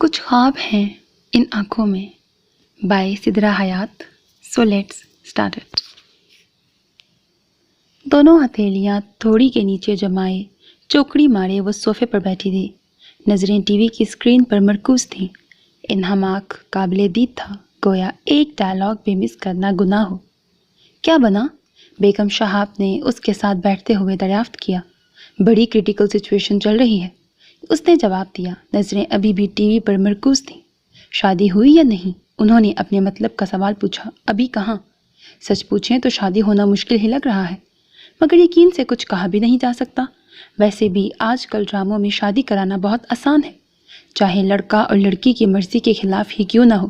کچھ خواب ہیں ان آنکھوں میں بائے سدرا حیات. So let's start it. دونوں ہتھیلیاں تھوڑی کے نیچے جمائے چوکڑی مارے وہ صوفے پر بیٹھی تھی. نظریں ٹی وی کی اسکرین پر مرکوز تھیں. انہماک قابل دید تھا، گویا ایک ڈائلاگ بھی مس کرنا گناہ ہو. کیا بنا؟ بیگم شہاب نے اس کے ساتھ بیٹھتے ہوئے دریافت کیا. بڑی کریٹیکل سچویشن چل رہی ہے، اس نے جواب دیا. نظریں ابھی بھی ٹی وی پر مرکوز تھیں. شادی ہوئی یا نہیں؟ انہوں نے اپنے مطلب کا سوال پوچھا. ابھی کہاں؟ سچ پوچھیں تو شادی ہونا مشکل ہی لگ رہا ہے، مگر یقین سے کچھ کہا بھی نہیں جا سکتا. ویسے بھی آج کل ڈراموں میں شادی کرانا بہت آسان ہے، چاہے لڑکا اور لڑکی کی مرضی کے خلاف ہی کیوں نہ ہو.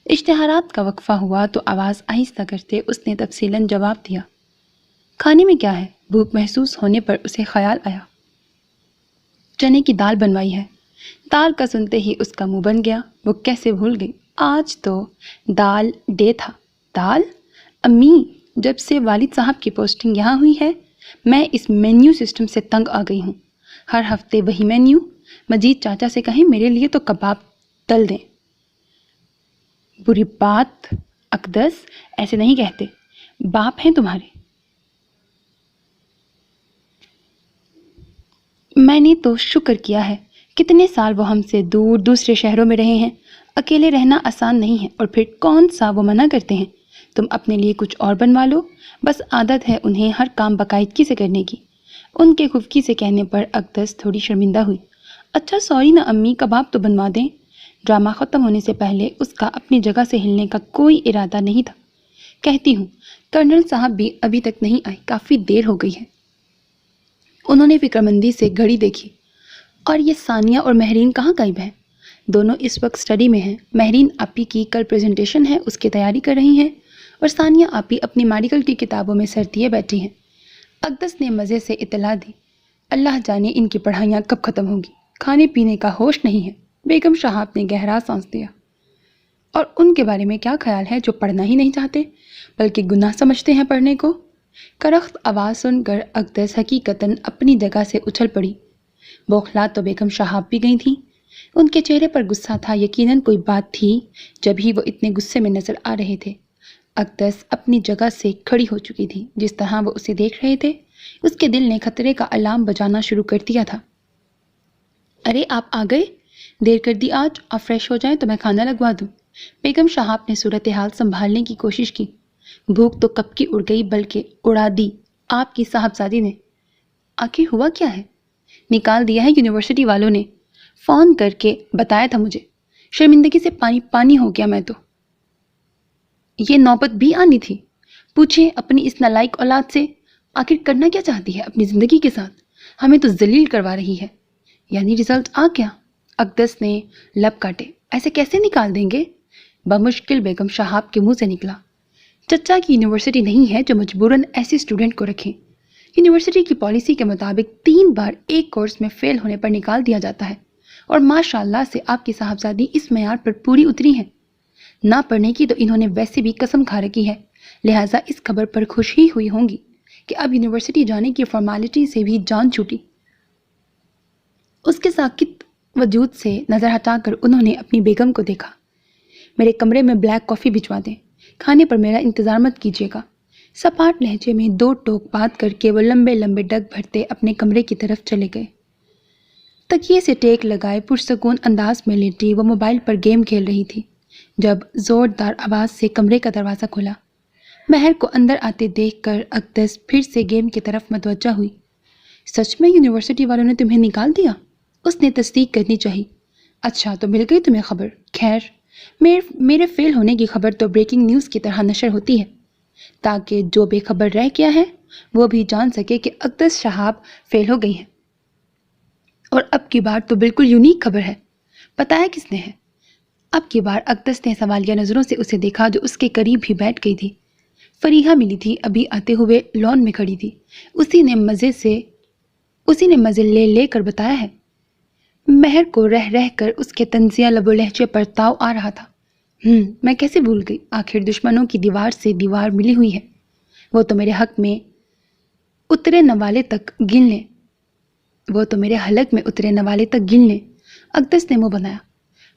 اشتہارات کا وقفہ ہوا تو آواز آہستہ کرتے اس نے تفصیلاً جواب دیا. کھانے میں کیا ہے؟ بھوک محسوس ہونے پر اسے خیال آیا. چنے کی دال بنوائی ہے. دال کا سنتے ہی اس کا منہ بن گیا. وہ کیسے بھول گئی؟ آج تو دال ڈے تھا. دال؟ امی، جب سے والد صاحب کی پوسٹنگ یہاں ہوئی ہے میں اس مینیو سسٹم سے تنگ آ گئی ہوں. ہر ہفتے وہی مینیو. مجید چاچا سے کہیں میرے لیے تو کباب تل دیں. بری بات اقدس، ایسے نہیں کہتے، باپ ہیں تمہارے. میں نے تو شکر کیا ہے. کتنے سال وہ ہم سے دور دوسرے شہروں میں رہے ہیں. اکیلے رہنا آسان نہیں ہے. اور پھر کون سا وہ منع کرتے ہیں. تم اپنے لیے کچھ اور بنوا لو. بس عادت ہے انہیں ہر کام باقاعدگی سے کرنے کی. ان کے خفگی سے کہنے پر اقدس تھوڑی شرمندہ ہوئی. اچھا سوری نا امی، کباب تو بنوا دیں. ڈرامہ ختم ہونے سے پہلے اس کا اپنی جگہ سے ہلنے کا کوئی ارادہ نہیں تھا. کہتی ہوں، کرنل صاحب بھی ابھی تک نہیں آئے. کافی دیر ہو گئی ہے. انہوں نے فکرمندی سے گھڑی دیکھی. اور یہ ثانیہ اور مہرین کہاں غائب ہیں؟ دونوں اس وقت اسٹڈی میں ہیں. مہرین آپی کی کل پریزنٹیشن ہے، اس کی تیاری کر رہی ہیں، اور ثانیہ آپی اپنی میڈیکل کی کتابوں میں سر دیے بیٹھی ہیں. اقدس نے مزے سے اطلاع دی. اللہ جانے ان کی پڑھائیاں کب ختم ہوگی. کھانے پینے کا ہوش نہیں ہے. بیگم شہاب نے گہرا سانس دیا. اور ان کے بارے میں کیا خیال ہے جو پڑھنا ہی نہیں چاہتے بلکہ گناہ سمجھتے ہیں پڑھنے کو؟ کرخت آواز سن کر اقدس حقیقتاً اپنی جگہ سے اچھل پڑی. بوکھلا تو بیگم شہاب بھی گئی تھی. ان کے چہرے پر غصہ تھا. یقیناً کوئی بات تھی جب ہی وہ اتنے غصے میں نظر آ رہے تھے. اقدس اپنی جگہ سے کھڑی ہو چکی تھی. جس طرح وہ اسے دیکھ رہے تھے اس کے دل نے خطرے کا الارم بجانا شروع کر دیا تھا. ارے آپ آ گئے، دیر کر دی آج. آپ فریش ہو جائیں تو میں کھانا لگوا دوں. بیگم شہاب نے صورتحال سنبھالنے کی کوشش کی. بھوک تو کب کی اڑ گئی، بلکہ اڑا دی آپ کی صاحبزادی نے. آخر ہوا کیا ہے؟ نکال دیا ہے یونیورسٹی والوں نے. فون کر کے بتایا تھا مجھے. شرمندگی سے پانی پانی ہو گیا میں تو. یہ نوبت بھی آنی تھی. پوچھیں اپنی اس نالائق اولاد سے، آخر کرنا کیا چاہتی ہے اپنی زندگی کے ساتھ؟ ہمیں تو ذلیل کروا رہی ہے. یعنی رزلٹ آ گیا؟ اقدس نے لب کاٹے. ایسے کیسے نکال دیں گے؟ بمشکل بیگم شہاب کے منہ سے نکلا. چچا کی یونیورسٹی نہیں ہے جو مجبوراً ایسے اسٹوڈنٹ کو رکھیں. یونیورسٹی کی پالیسی کے مطابق 3 بار ایک کورس میں فیل ہونے پر نکال دیا جاتا ہے، اور ماشاء اللہ سے آپ کی صاحبزادی اس معیار پر پوری اتری ہیں. نہ پڑھنے کی تو انہوں نے ویسے بھی قسم کھا رکھی ہے، لہٰذا اس خبر پر خوش ہی ہوئی ہوں گی کہ اب یونیورسٹی جانے کی فارمیلٹی سے بھی جان چھوٹی. اس کے ساکت وجود سے نظر ہٹا کر انہوں نے اپنی بیگم کو دیکھا. میرے کمرے میں بلیک کافی بھجوا دیں. کھانے پر میرا انتظار مت کیجیے گا. سپاٹ لہجے میں 2 ٹوک بات کر کے وہ لمبے لمبے ڈگ بھرتے اپنے کمرے کی طرف چلے گئے. تکیے سے ٹیک لگائے پرسکون انداز میں لیٹی وہ موبائل پر گیم کھیل رہی تھی جب زوردار آواز سے کمرے کا دروازہ کھلا. مہر کو اندر آتے دیکھ کر اقدس پھر سے گیم کی طرف متوجہ ہوئی. سچ میں یونیورسٹی والوں نے تمہیں نکال دیا؟ اس نے تصدیق کرنی چاہی. اچھا تو مل گئی تمہیں خبر. خیر، میرے فیل ہونے کی خبر تو بریکنگ نیوز کی طرح نشر ہوتی ہے تاکہ جو بے خبر رہ گیا ہے وہ بھی جان سکے کہ اقدس شہاب فیل ہو گئی ہیں. اور اب کی بار تو بالکل یونیک خبر ہے. بتایا کس نے ہے؟ اب کی بار اقدس نے سوالیہ نظروں سے اسے دیکھا جو اس کے قریب ہی بیٹھ گئی تھی. فریحہ ملی تھی، ابھی آتے ہوئے لان میں کھڑی تھی. اسی نے مزے لے لے کر بتایا ہے. مہر کو رہ رہ کر اس کے طنزیہ لب و لہجے پر تاؤ آ رہا تھا. میں کیسے بھول گئی. آخر دشمنوں کی دیوار سے دیوار ملی ہوئی ہے. وہ تو میرے حق میں اترے نوالے تک گن لیں. اقدس نے منہ بنایا.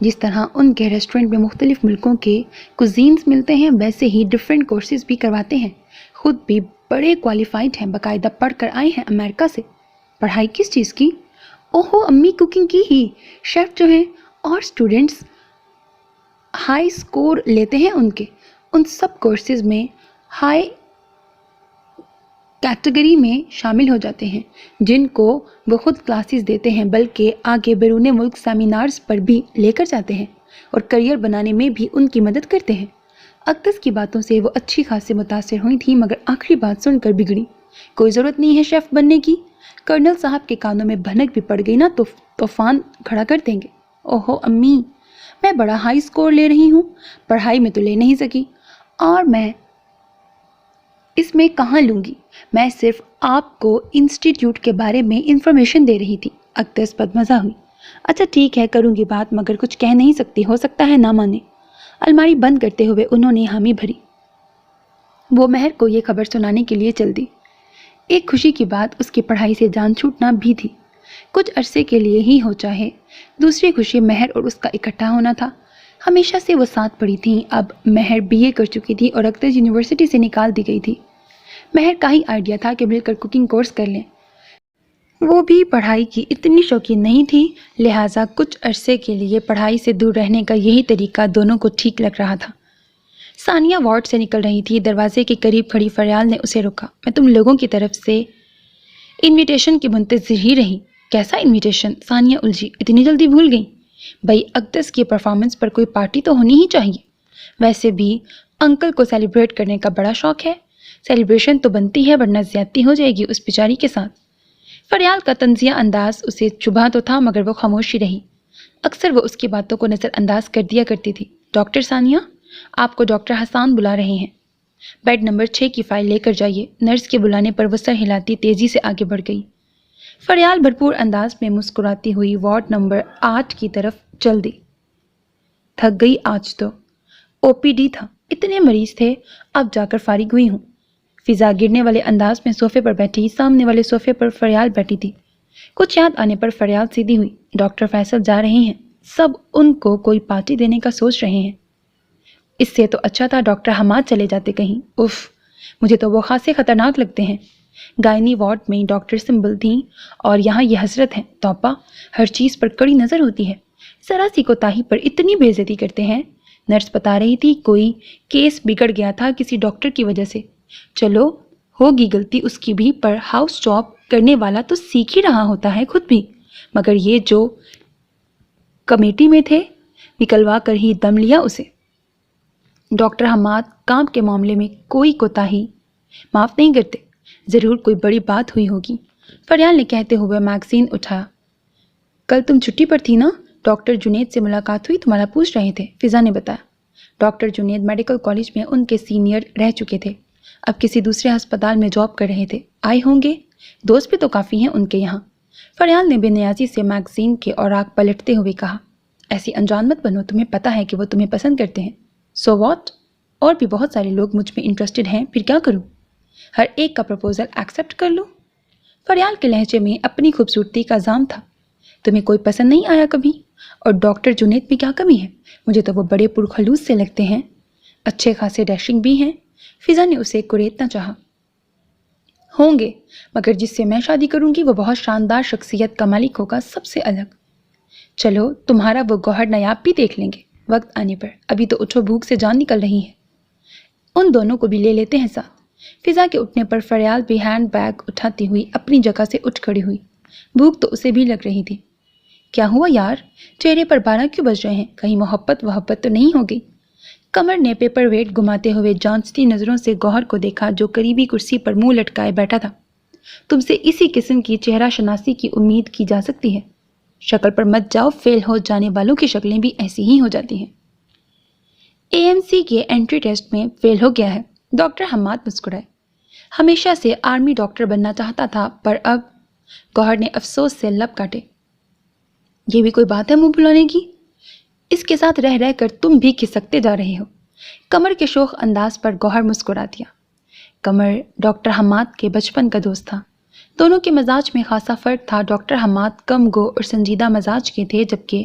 جس طرح ان کے ریسٹورنٹ میں مختلف ملکوں کے کوزینز ملتے ہیں ویسے ہی ڈفرینٹ کورسز بھی کرواتے ہیں. خود بھی بڑے کوالیفائڈ ہیں، باقاعدہ پڑھ کر آئے ہیں امریکہ سے. پڑھائی کس چیز کی؟ اوہو امی کوکنگ کی ہی. شیف جو ہیں اور اسٹوڈنٹس ہائی سکور لیتے ہیں ان سب کورسز میں ہائی کیٹیگری میں شامل ہو جاتے ہیں جن کو وہ خود کلاسز دیتے ہیں، بلکہ آگے بیرون ملک سیمینارز پر بھی لے کر جاتے ہیں اور کریئر بنانے میں بھی ان کی مدد کرتے ہیں. اقدس کی باتوں سے وہ اچھی خاصی متاثر ہوئی تھی، مگر آخری بات سن کر بگڑی. کوئی ضرورت نہیں ہے شیف بننے کی. کرنل صاحب کے کانوں میں بھنک بھی پڑ گئی نا تو طوفان کھڑا کر دیں گے. اوہو امی، میں بڑا ہائی سکور لے رہی ہوں، پڑھائی میں تو لے نہیں سکی، اور میں اس میں کہاں لوں گی؟ میں صرف آپ کو انسٹیٹیوٹ کے بارے میں انفارمیشن دے رہی تھی. اقدس بدمزہ ہوئی. اچھا ٹھیک ہے، کروں گی بات، مگر کچھ کہہ نہیں سکتی، ہو سکتا ہے نہ مانے. الماری بند کرتے ہوئے انہوں نے حامی بھری. وہ مہر کو یہ خبر سنانے کے لیے چل دی. ایک خوشی کی بات اس کی پڑھائی سے جان چھوٹنا بھی تھی، کچھ عرصے کے لیے ہی ہو چاہے. دوسری خوشی مہر اور اس کا اکٹھا ہونا تھا. ہمیشہ سے وہ ساتھ پڑھی تھیں. اب مہر BA کر چکی تھی اور اقدس یونیورسٹی سے نکال دی گئی تھی. مہر کا ہی آئیڈیا تھا کہ مل کر کوکنگ کورس کر لیں. وہ بھی پڑھائی کی اتنی شوقین نہیں تھی، لہٰذا کچھ عرصے کے لیے پڑھائی سے دور رہنے کا یہی طریقہ دونوں کو ٹھیک لگ رہا تھا. ثانیہ وارڈ سے نکل رہی تھی. دروازے کے قریب کھڑی فریال نے اسے روکا. میں تم لوگوں کی طرف سے انویٹیشن کی منتظر ہی رہی. کیسا انویٹیشن؟ ثانیہ الجھی. اتنی جلدی بھول گئی؟ بھائی اقدس کی پرفارمنس پر کوئی پارٹی تو ہونی ہی چاہیے. ویسے بھی انکل کو سیلیبریٹ کرنے کا بڑا شوق ہے. سیلیبریشن تو بنتی ہے، ورنہ زیادتی ہو جائے گی اس بیچاری کے ساتھ. فریال کا طنزیہ انداز اسے چبھا تو تھا، مگر وہ خاموش ہی رہی. اکثر وہ اس کی باتوں کو نظر انداز کر دیا کرتی تھی. ڈاکٹر ثانیہ، آپ کو ڈاکٹر حسان بلا رہے ہیں. بیڈ نمبر 6 کی فائل لے کر جائیے. نرس کے بلانے پر وہ سر ہلاتی تیزی سے آگے بڑھ گئی. فریال بھرپور انداز میں مسکراتی ہوئی وارڈ نمبر 8 کی طرف چل دی. تھک گئی آج تو. OPD تھا، اتنے مریض تھے، اب جا کر فارغ ہوئی ہوں. فضا گرنے والے انداز میں صوفے پر بیٹھی. سامنے والے صوفے پر فریال بیٹھی تھی. کچھ یاد آنے پر فریال سیدھی ہوئی. ڈاکٹر فیصل جا رہے ہیں، سب ان کو کوئی پارٹی دینے کا سوچ رہے ہیں. اس سے تو اچھا تھا ڈاکٹر حماد چلے جاتے کہیں. اف، مجھے تو وہ خاصے خطرناک لگتے ہیں. گائنی وارڈ میں ڈاکٹر سمبل تھیں اور یہاں یہ حضرت ہیں. توبہ، ہر چیز پر کڑی نظر ہوتی ہے. ذرا سی کوتاہی پر اتنی بے عزتی کرتے ہیں. نرس بتا رہی تھی کوئی کیس بگڑ گیا تھا کسی ڈاکٹر کی وجہ سے. چلو ہوگی غلطی اس کی بھی، پر ہاؤس جاب کرنے والا تو سیکھ ہی رہا ہوتا ہے خود بھی. مگر یہ جو کمیٹی میں تھے، نکلوا کر ہی دم لیا اسے. ڈاکٹر حماد کام کے معاملے میں کوئی کوتاہی معاف نہیں کرتے. ضرور کوئی بڑی بات ہوئی ہوگی. فریال نے کہتے ہوئے میگزین اٹھایا. کل تم چھٹی پر تھی نا؟ ڈاکٹر جنید سے ملاقات ہوئی، تمہارا پوچھ رہے تھے. فضا نے بتایا. ڈاکٹر جنید میڈیکل کالج میں ان کے سینئر رہ چکے تھے، اب کسی دوسرے ہسپتال میں جاب کر رہے تھے. آئے ہوں گے، دوست بھی تو کافی ہیں ان کے یہاں. فریال نے بے نیازی سے میگزین کے اوراق پلٹتے ہوئے کہا. ایسی انجان مت بنو، تمہیں پتہ ہے کہ وہ تمہیں پسند کرتے ہیں. So what? اور بھی بہت سارے لوگ مجھ میں انٹرسٹڈ ہیں، پھر کیا کروں؟ ہر ایک کا پرپوزل ایکسیپٹ کر لوں؟ فریال کے لہجے میں اپنی خوبصورتی کا ذام تھا. تمہیں کوئی پسند نہیں آیا کبھی؟ اور ڈاکٹر جنید میں کیا کمی ہے؟ مجھے تو وہ بڑے پرخلوص سے لگتے ہیں، اچھے خاصے ڈیشنگ بھی ہیں. فضا نے اسے کوریتنا چاہا. ہوں گے، مگر جس سے میں شادی کروں گی وہ بہت شاندار شخصیت کا مالک ہوگا، سب سے الگ. چلو تمہارا وہ گوہر نایاب بھی دیکھ لیں گے وقت آنے پر. ابھی تو اٹھو، بھوک سے جان نکل رہی ہے. ان دونوں کو بھی لے لیتے ہیں ساتھ. فضا کے اٹھنے پر فریال بھی ہینڈ بیگ اٹھاتی ہوئی اپنی جگہ سے اٹھ کھڑی ہوئی. بھوک تو اسے بھی لگ رہی تھی. کیا ہوا یار؟ چہرے پر 12 کیوں بج رہے ہیں؟ کہیں محبت تو نہیں ہو گئی؟ کمر نے پیپر ویٹ گھماتے ہوئے جانچتی نظروں سے گوہر کو دیکھا جو قریبی کرسی پر منہ لٹکائے بیٹھا تھا. تم سے اسی قسم کی چہرہ شناسی کی امید کی جا سکتی ہے. شکل پر مت جاؤ، فیل ہو جانے والوں کی شکلیں بھی ایسی ہی ہو جاتی ہیں. AMC کے انٹری ٹیسٹ میں فیل ہو گیا ہے. ڈاکٹر حماد مسکرائے. ہمیشہ سے آرمی ڈاکٹر بننا چاہتا تھا، پر اب. گوہر نے افسوس سے لب کاٹے. یہ بھی کوئی بات ہے منہ بلانے کی؟ اس کے ساتھ رہ رہ کر تم بھی کھسکتے جا رہے ہو. قمر کے شوخ انداز پر گوہر مسکرا دیا. قمر ڈاکٹر حماد کے بچپن کا دوست تھا. دونوں کے مزاج میں خاصا فرق تھا. ڈاکٹر حماد کم گو اور سنجیدہ مزاج کے تھے، جبکہ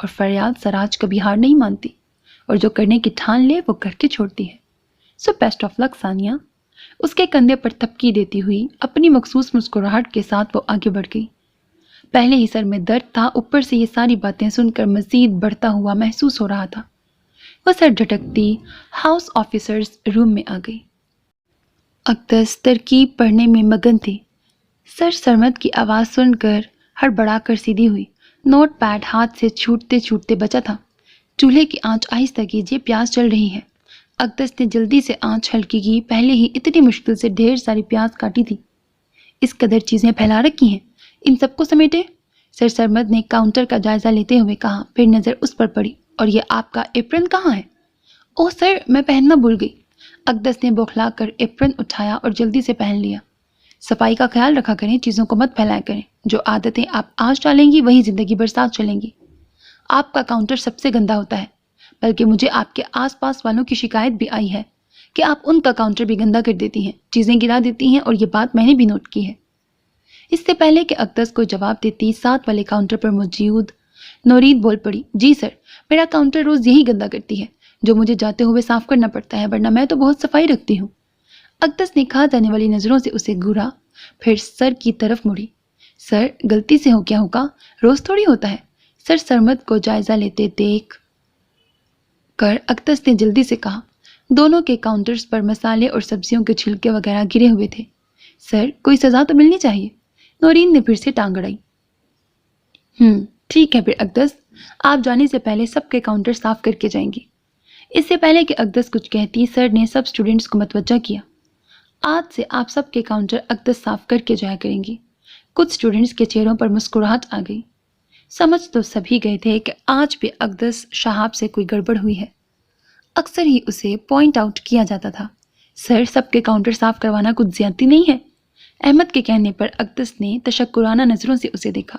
اور فریاد سراج کبھی ہار نہیں مانتی اور جو کرنے کی ٹھان لے وہ کر کے چھوڑتی ہے. سو بیسٹ آف لک ثانیہ. اس کے کندھے پر تھپکی دیتی ہوئی اپنی مخصوص مسکراہٹ کے ساتھ وہ آگے بڑھ گئی. پہلے ہی سر میں درد تھا، اوپر سے یہ ساری باتیں سن کر مزید بڑھتا ہوا محسوس ہو رہا تھا. وہ سر جھٹکتی ہاؤس آفیسرز روم میں آ گئی. اقدس ترکیب پڑھنے میں مگن تھی. سر سرمد کی آواز سن کر ہڑبڑا کر سیدھی ہوئی. نوٹ پیڈ ہاتھ سے چھوٹتے چھوٹتے بچا تھا. چولہے کی آنچ آہستہ کیجیے، پیاز چل رہی ہے. اقدس نے جلدی سے آنچ ہلکی کی. پہلے ہی اتنی مشکل سے ڈھیر ساری پیاز کاٹی تھی. اس قدر چیزیں پھیلا رکھی ہیں، ان سب کو سمیٹے. سر سرمد نے کاؤنٹر کا جائزہ لیتے ہوئے کہا. پھر نظر اس پر پڑی. اور یہ آپ کا ایپرن کہاں ہے؟ اوہ سر، میں پہننا بھول گئی. اقدس نے بوکھلا کر ایپرن اٹھایا اور جلدی سے پہن لیا. صفائی کا خیال رکھا کریں، چیزوں کو مت پھیلایا کریں. جو عادتیں آپ آج ڈالیں گی وہی زندگی بھر ساتھ چلیں گی. آپ کا کاؤنٹر سب سے گندا ہوتا ہے، بلکہ مجھے آپ کے آس پاس والوں کی شکایت بھی آئی ہے کہ آپ ان کا کاؤنٹر بھی گندا کر دیتی ہیں، چیزیں گرا دیتی ہیں، اور یہ بات میں نے بھی نوٹ کی ہے. اس سے پہلے کہ اقدس کو جواب دیتی ساتھ والے کاؤنٹر پر موجود نورید بول پڑی. جی سر، میرا کاؤنٹر روز یہی گندا کرتی ہے جو مجھے جاتے ہوئے صاف کرنا پڑتا ہے، ورنہ میں تو بہت صفائی رکھتی ہوں. اقدس نے کھا جانے والی نظروں سے اسے گھورا، پھر سر کی طرف مڑی. سر، غلطی سے ہو گیا ہوگا، روز تھوڑی ہوتا ہے. سر سرمد کو جائزہ لیتے دیکھ کر اقدس نے جلدی سے کہا. دونوں کے کاؤنٹرز پر مسالے اور سبزیوں کے چھلکے وغیرہ گرے ہوئے تھے. سر، کوئی سزا تو ملنی چاہیے. نورین نے پھر سے ٹانگ اڑائی. ٹھیک ہے پھر اقدس، آپ جانے سے پہلے سب کے کاؤنٹر صاف کر کے جائیں گی. اس سے پہلے کہ اقدس کچھ کہتی سر نے سب اسٹوڈنٹس کو متوجہ کیا. آج سے آپ سب کے کاؤنٹر اقدس صاف کر کے جایا کریں گی. کچھ اسٹوڈنٹس کے چہروں پر مسکراہٹ آ گئی. سمجھ تو سبھی گئے تھے کہ آج بھی اقدس شہاب سے کوئی گڑبڑ ہوئی ہے. اکثر ہی اسے پوائنٹ آؤٹ کیا جاتا تھا. سر، سب کے کاؤنٹر صاف کروانا کچھ زیادتی نہیں ہے. احمد کے کہنے پر اقدس نے تشکرانہ نظروں سے اسے دیکھا.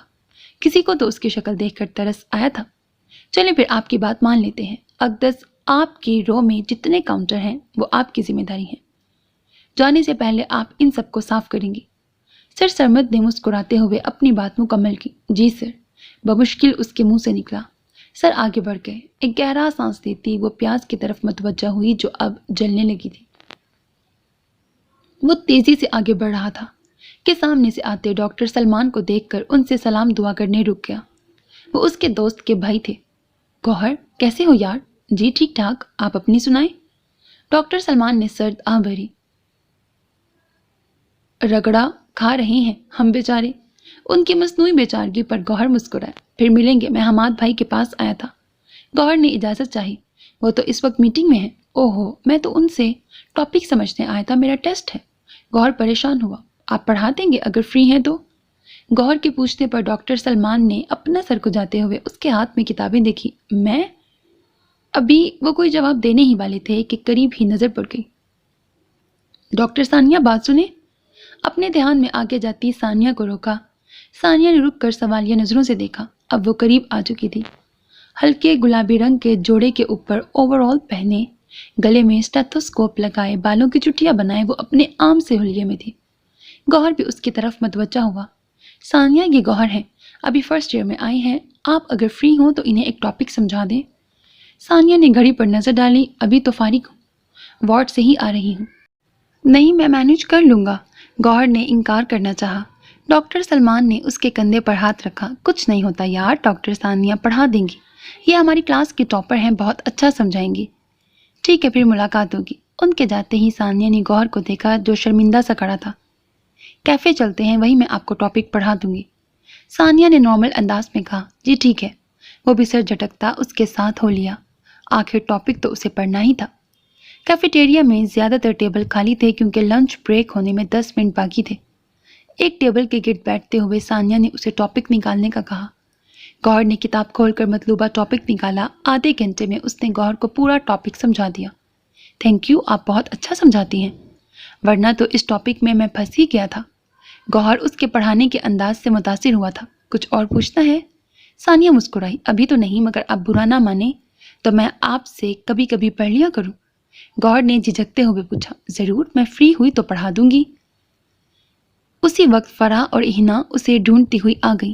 کسی کو تو اس کی شکل دیکھ کر ترس آیا تھا. چلیں پھر آپ کی بات مان لیتے ہیں. اقدس، آپ کی رو میں جتنے کاؤنٹر ہیں وہ آپ کی ذمہ داری ہیں. جانے سے پہلے آپ ان سب کو صاف کریں گی. سر سرمد نے مسکراتے ہوئے اپنی بات مکمل کی. جی سر. بمشکل اس کے منہ سے نکلا. سر آگے بڑھ گئے. ایک گہرا سانس لیتی وہ پیاز کی طرف متوجہ ہوئی جو اب جلنے لگی تھی. وہ تیزی سے آگے بڑھ رہا تھا کہ سامنے سے آتے ڈاکٹر سلمان کو دیکھ کر ان سے سلام دعا کرنے رک گیا. وہ اس کے دوست کے بھائی تھے. گوہر، کیسے ہو یار؟ جی ٹھیک ٹھاک، آپ اپنی سنائیں. ڈاکٹر سلمان نے سرد آہ بھری. رگڑا کھا رہے ہیں ہم بیچارے. ان کی مصنوعی بیچارگی پر گوہر مسکرائے. پھر ملیں گے، میں حماد بھائی کے پاس آیا تھا. گوہر نے اجازت چاہی. وہ تو اس وقت میٹنگ میں ہے. اوہو، میں تو ان سے ٹاپک سمجھنے آیا تھا، میرا ٹیسٹ ہے. گوہر پریشان ہوا. آپ پڑھا دیں گے اگر فری ہیں تو؟ گوہر کے پوچھنے پر ڈاکٹر سلمان نے اپنا سر کھجاتے ہوئے اس کے ہاتھ میں کتابیں دیکھی. میں؟ ابھی وہ کوئی جواب دینے ہی والے تھے کہ قریب ہی نظر پڑ گئی. ڈاکٹر ثانیہ، بات سنیں. اپنے دھیان میں آگے جاتی ثانیہ کو روکا. ثانیہ نے رک کر سوالیہ نظروں سے دیکھا. اب وہ قریب آ چکی تھی. ہلکے گلابی رنگ کے جوڑے کے اوپر اوور آل پہنے، گلے میں اسٹیتھوسکوپ لگائے، بالوں کی چٹیاں بنائے وہ اپنے عام سے حلیے میں تھی. گوہر بھی اس کی طرف متوجہ ہوا. ثانیہ، یہ گوہر ہیں، ابھی فرسٹ ایئر میں آئے ہیں. آپ اگر فری ہوں تو انہیں ایک ٹاپک سمجھا دیں. ثانیہ نے گھڑی پر نظر ڈالی. ابھی تو فارغ ہوں، وارڈ سے ہی آ رہی ہوں. نہیں، میں مینیج کر لوں گا. گوہر نے انکار کرنا چاہا. ڈاکٹر سلمان نے اس کے کندھے پر ہاتھ رکھا. کچھ نہیں ہوتا یار، ڈاکٹر ثانیہ پڑھا دیں گی. یہ ہماری کلاس کی ٹاپر ہیں، بہت اچھا سمجھائیں گی. ٹھیک ہے، پھر ملاقات ہوگی. ان کے جاتے ہی ثانیہ نے گوہر کو دیکھا جو شرمندہ سا کھڑا تھا. کیفے چلتے ہیں، وہیں میں آپ کو ٹاپک پڑھا دوں گی. ثانیہ نے نارمل انداز میں کہا. جی ٹھیک ہے. وہ بھی سر جھٹکتا اس کے ساتھ ہو لیا. آخر ٹاپک تو اسے پڑھنا ہی تھا. کیفیٹیریا میں زیادہ تر ٹیبل خالی تھے کیونکہ لنچ بریک ہونے میں 10 منٹ باقی تھے. ایک ٹیبل کے گرد بیٹھتے ہوئے ثانیہ نے اسے ٹاپک نکالنے کا کہا. گوہر نے کتاب کھول کر مطلوبہ ٹاپک نکالا. آدھے گھنٹے میں اس نے گوہر کو پورا ٹاپک سمجھا دیا. تھینک یو، آپ بہت اچھا سمجھاتی ہیں، ورنہ تو اس ٹاپک میں پھنس ہی گیا تھا. گوہر اس کے پڑھانے کے انداز سے متاثر ہوا تھا. کچھ اور پوچھنا ہے؟ ثانیہ مسکرائی. ابھی تو نہیں، مگر آپ برا نہ مانیں تو میں آپ سے کبھی کبھی پڑھ لیا کروں. گوہر نے جھجکتے ہوئے پوچھا. ضرور، میں فری ہوئی تو پڑھا دوں گی. اسی وقت فرح اور اہنا اسے ڈھونڈتی ہوئی آ گئی.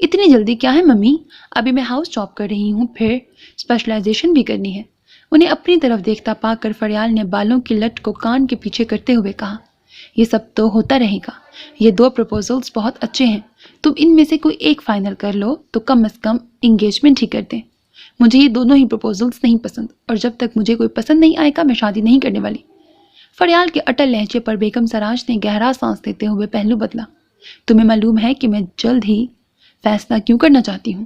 اتنی جلدی کیا ہے ممی؟ ابھی میں ہاؤس جاب کر رہی ہوں، پھر اسپیشلائزیشن بھی کرنی ہے۔ انہیں اپنی طرف دیکھتا پا کر فریال نے بالوں کی لٹ کو کان کے پیچھے کرتے ہوئے کہا، یہ سب تو ہوتا رہے گا، یہ 2 پروپوزلز بہت اچھے ہیں، تم ان میں سے کوئی ایک فائنل کر لو تو کم از کم انگیجمنٹ ہی کر دیں۔ مجھے یہ دونوں ہی پروپوزلز نہیں پسند، اور جب تک مجھے کوئی پسند نہیں آئے گا میں شادی نہیں کرنے والی۔ فریال کے اٹل لہجے پر بیگم سراج نے گہرا سانس لیتے ہوئے پہلو بدلا۔ تمہیں معلوم ہے کہ میں جلد ہی فیصلہ کیوں کرنا چاہتی ہوں؟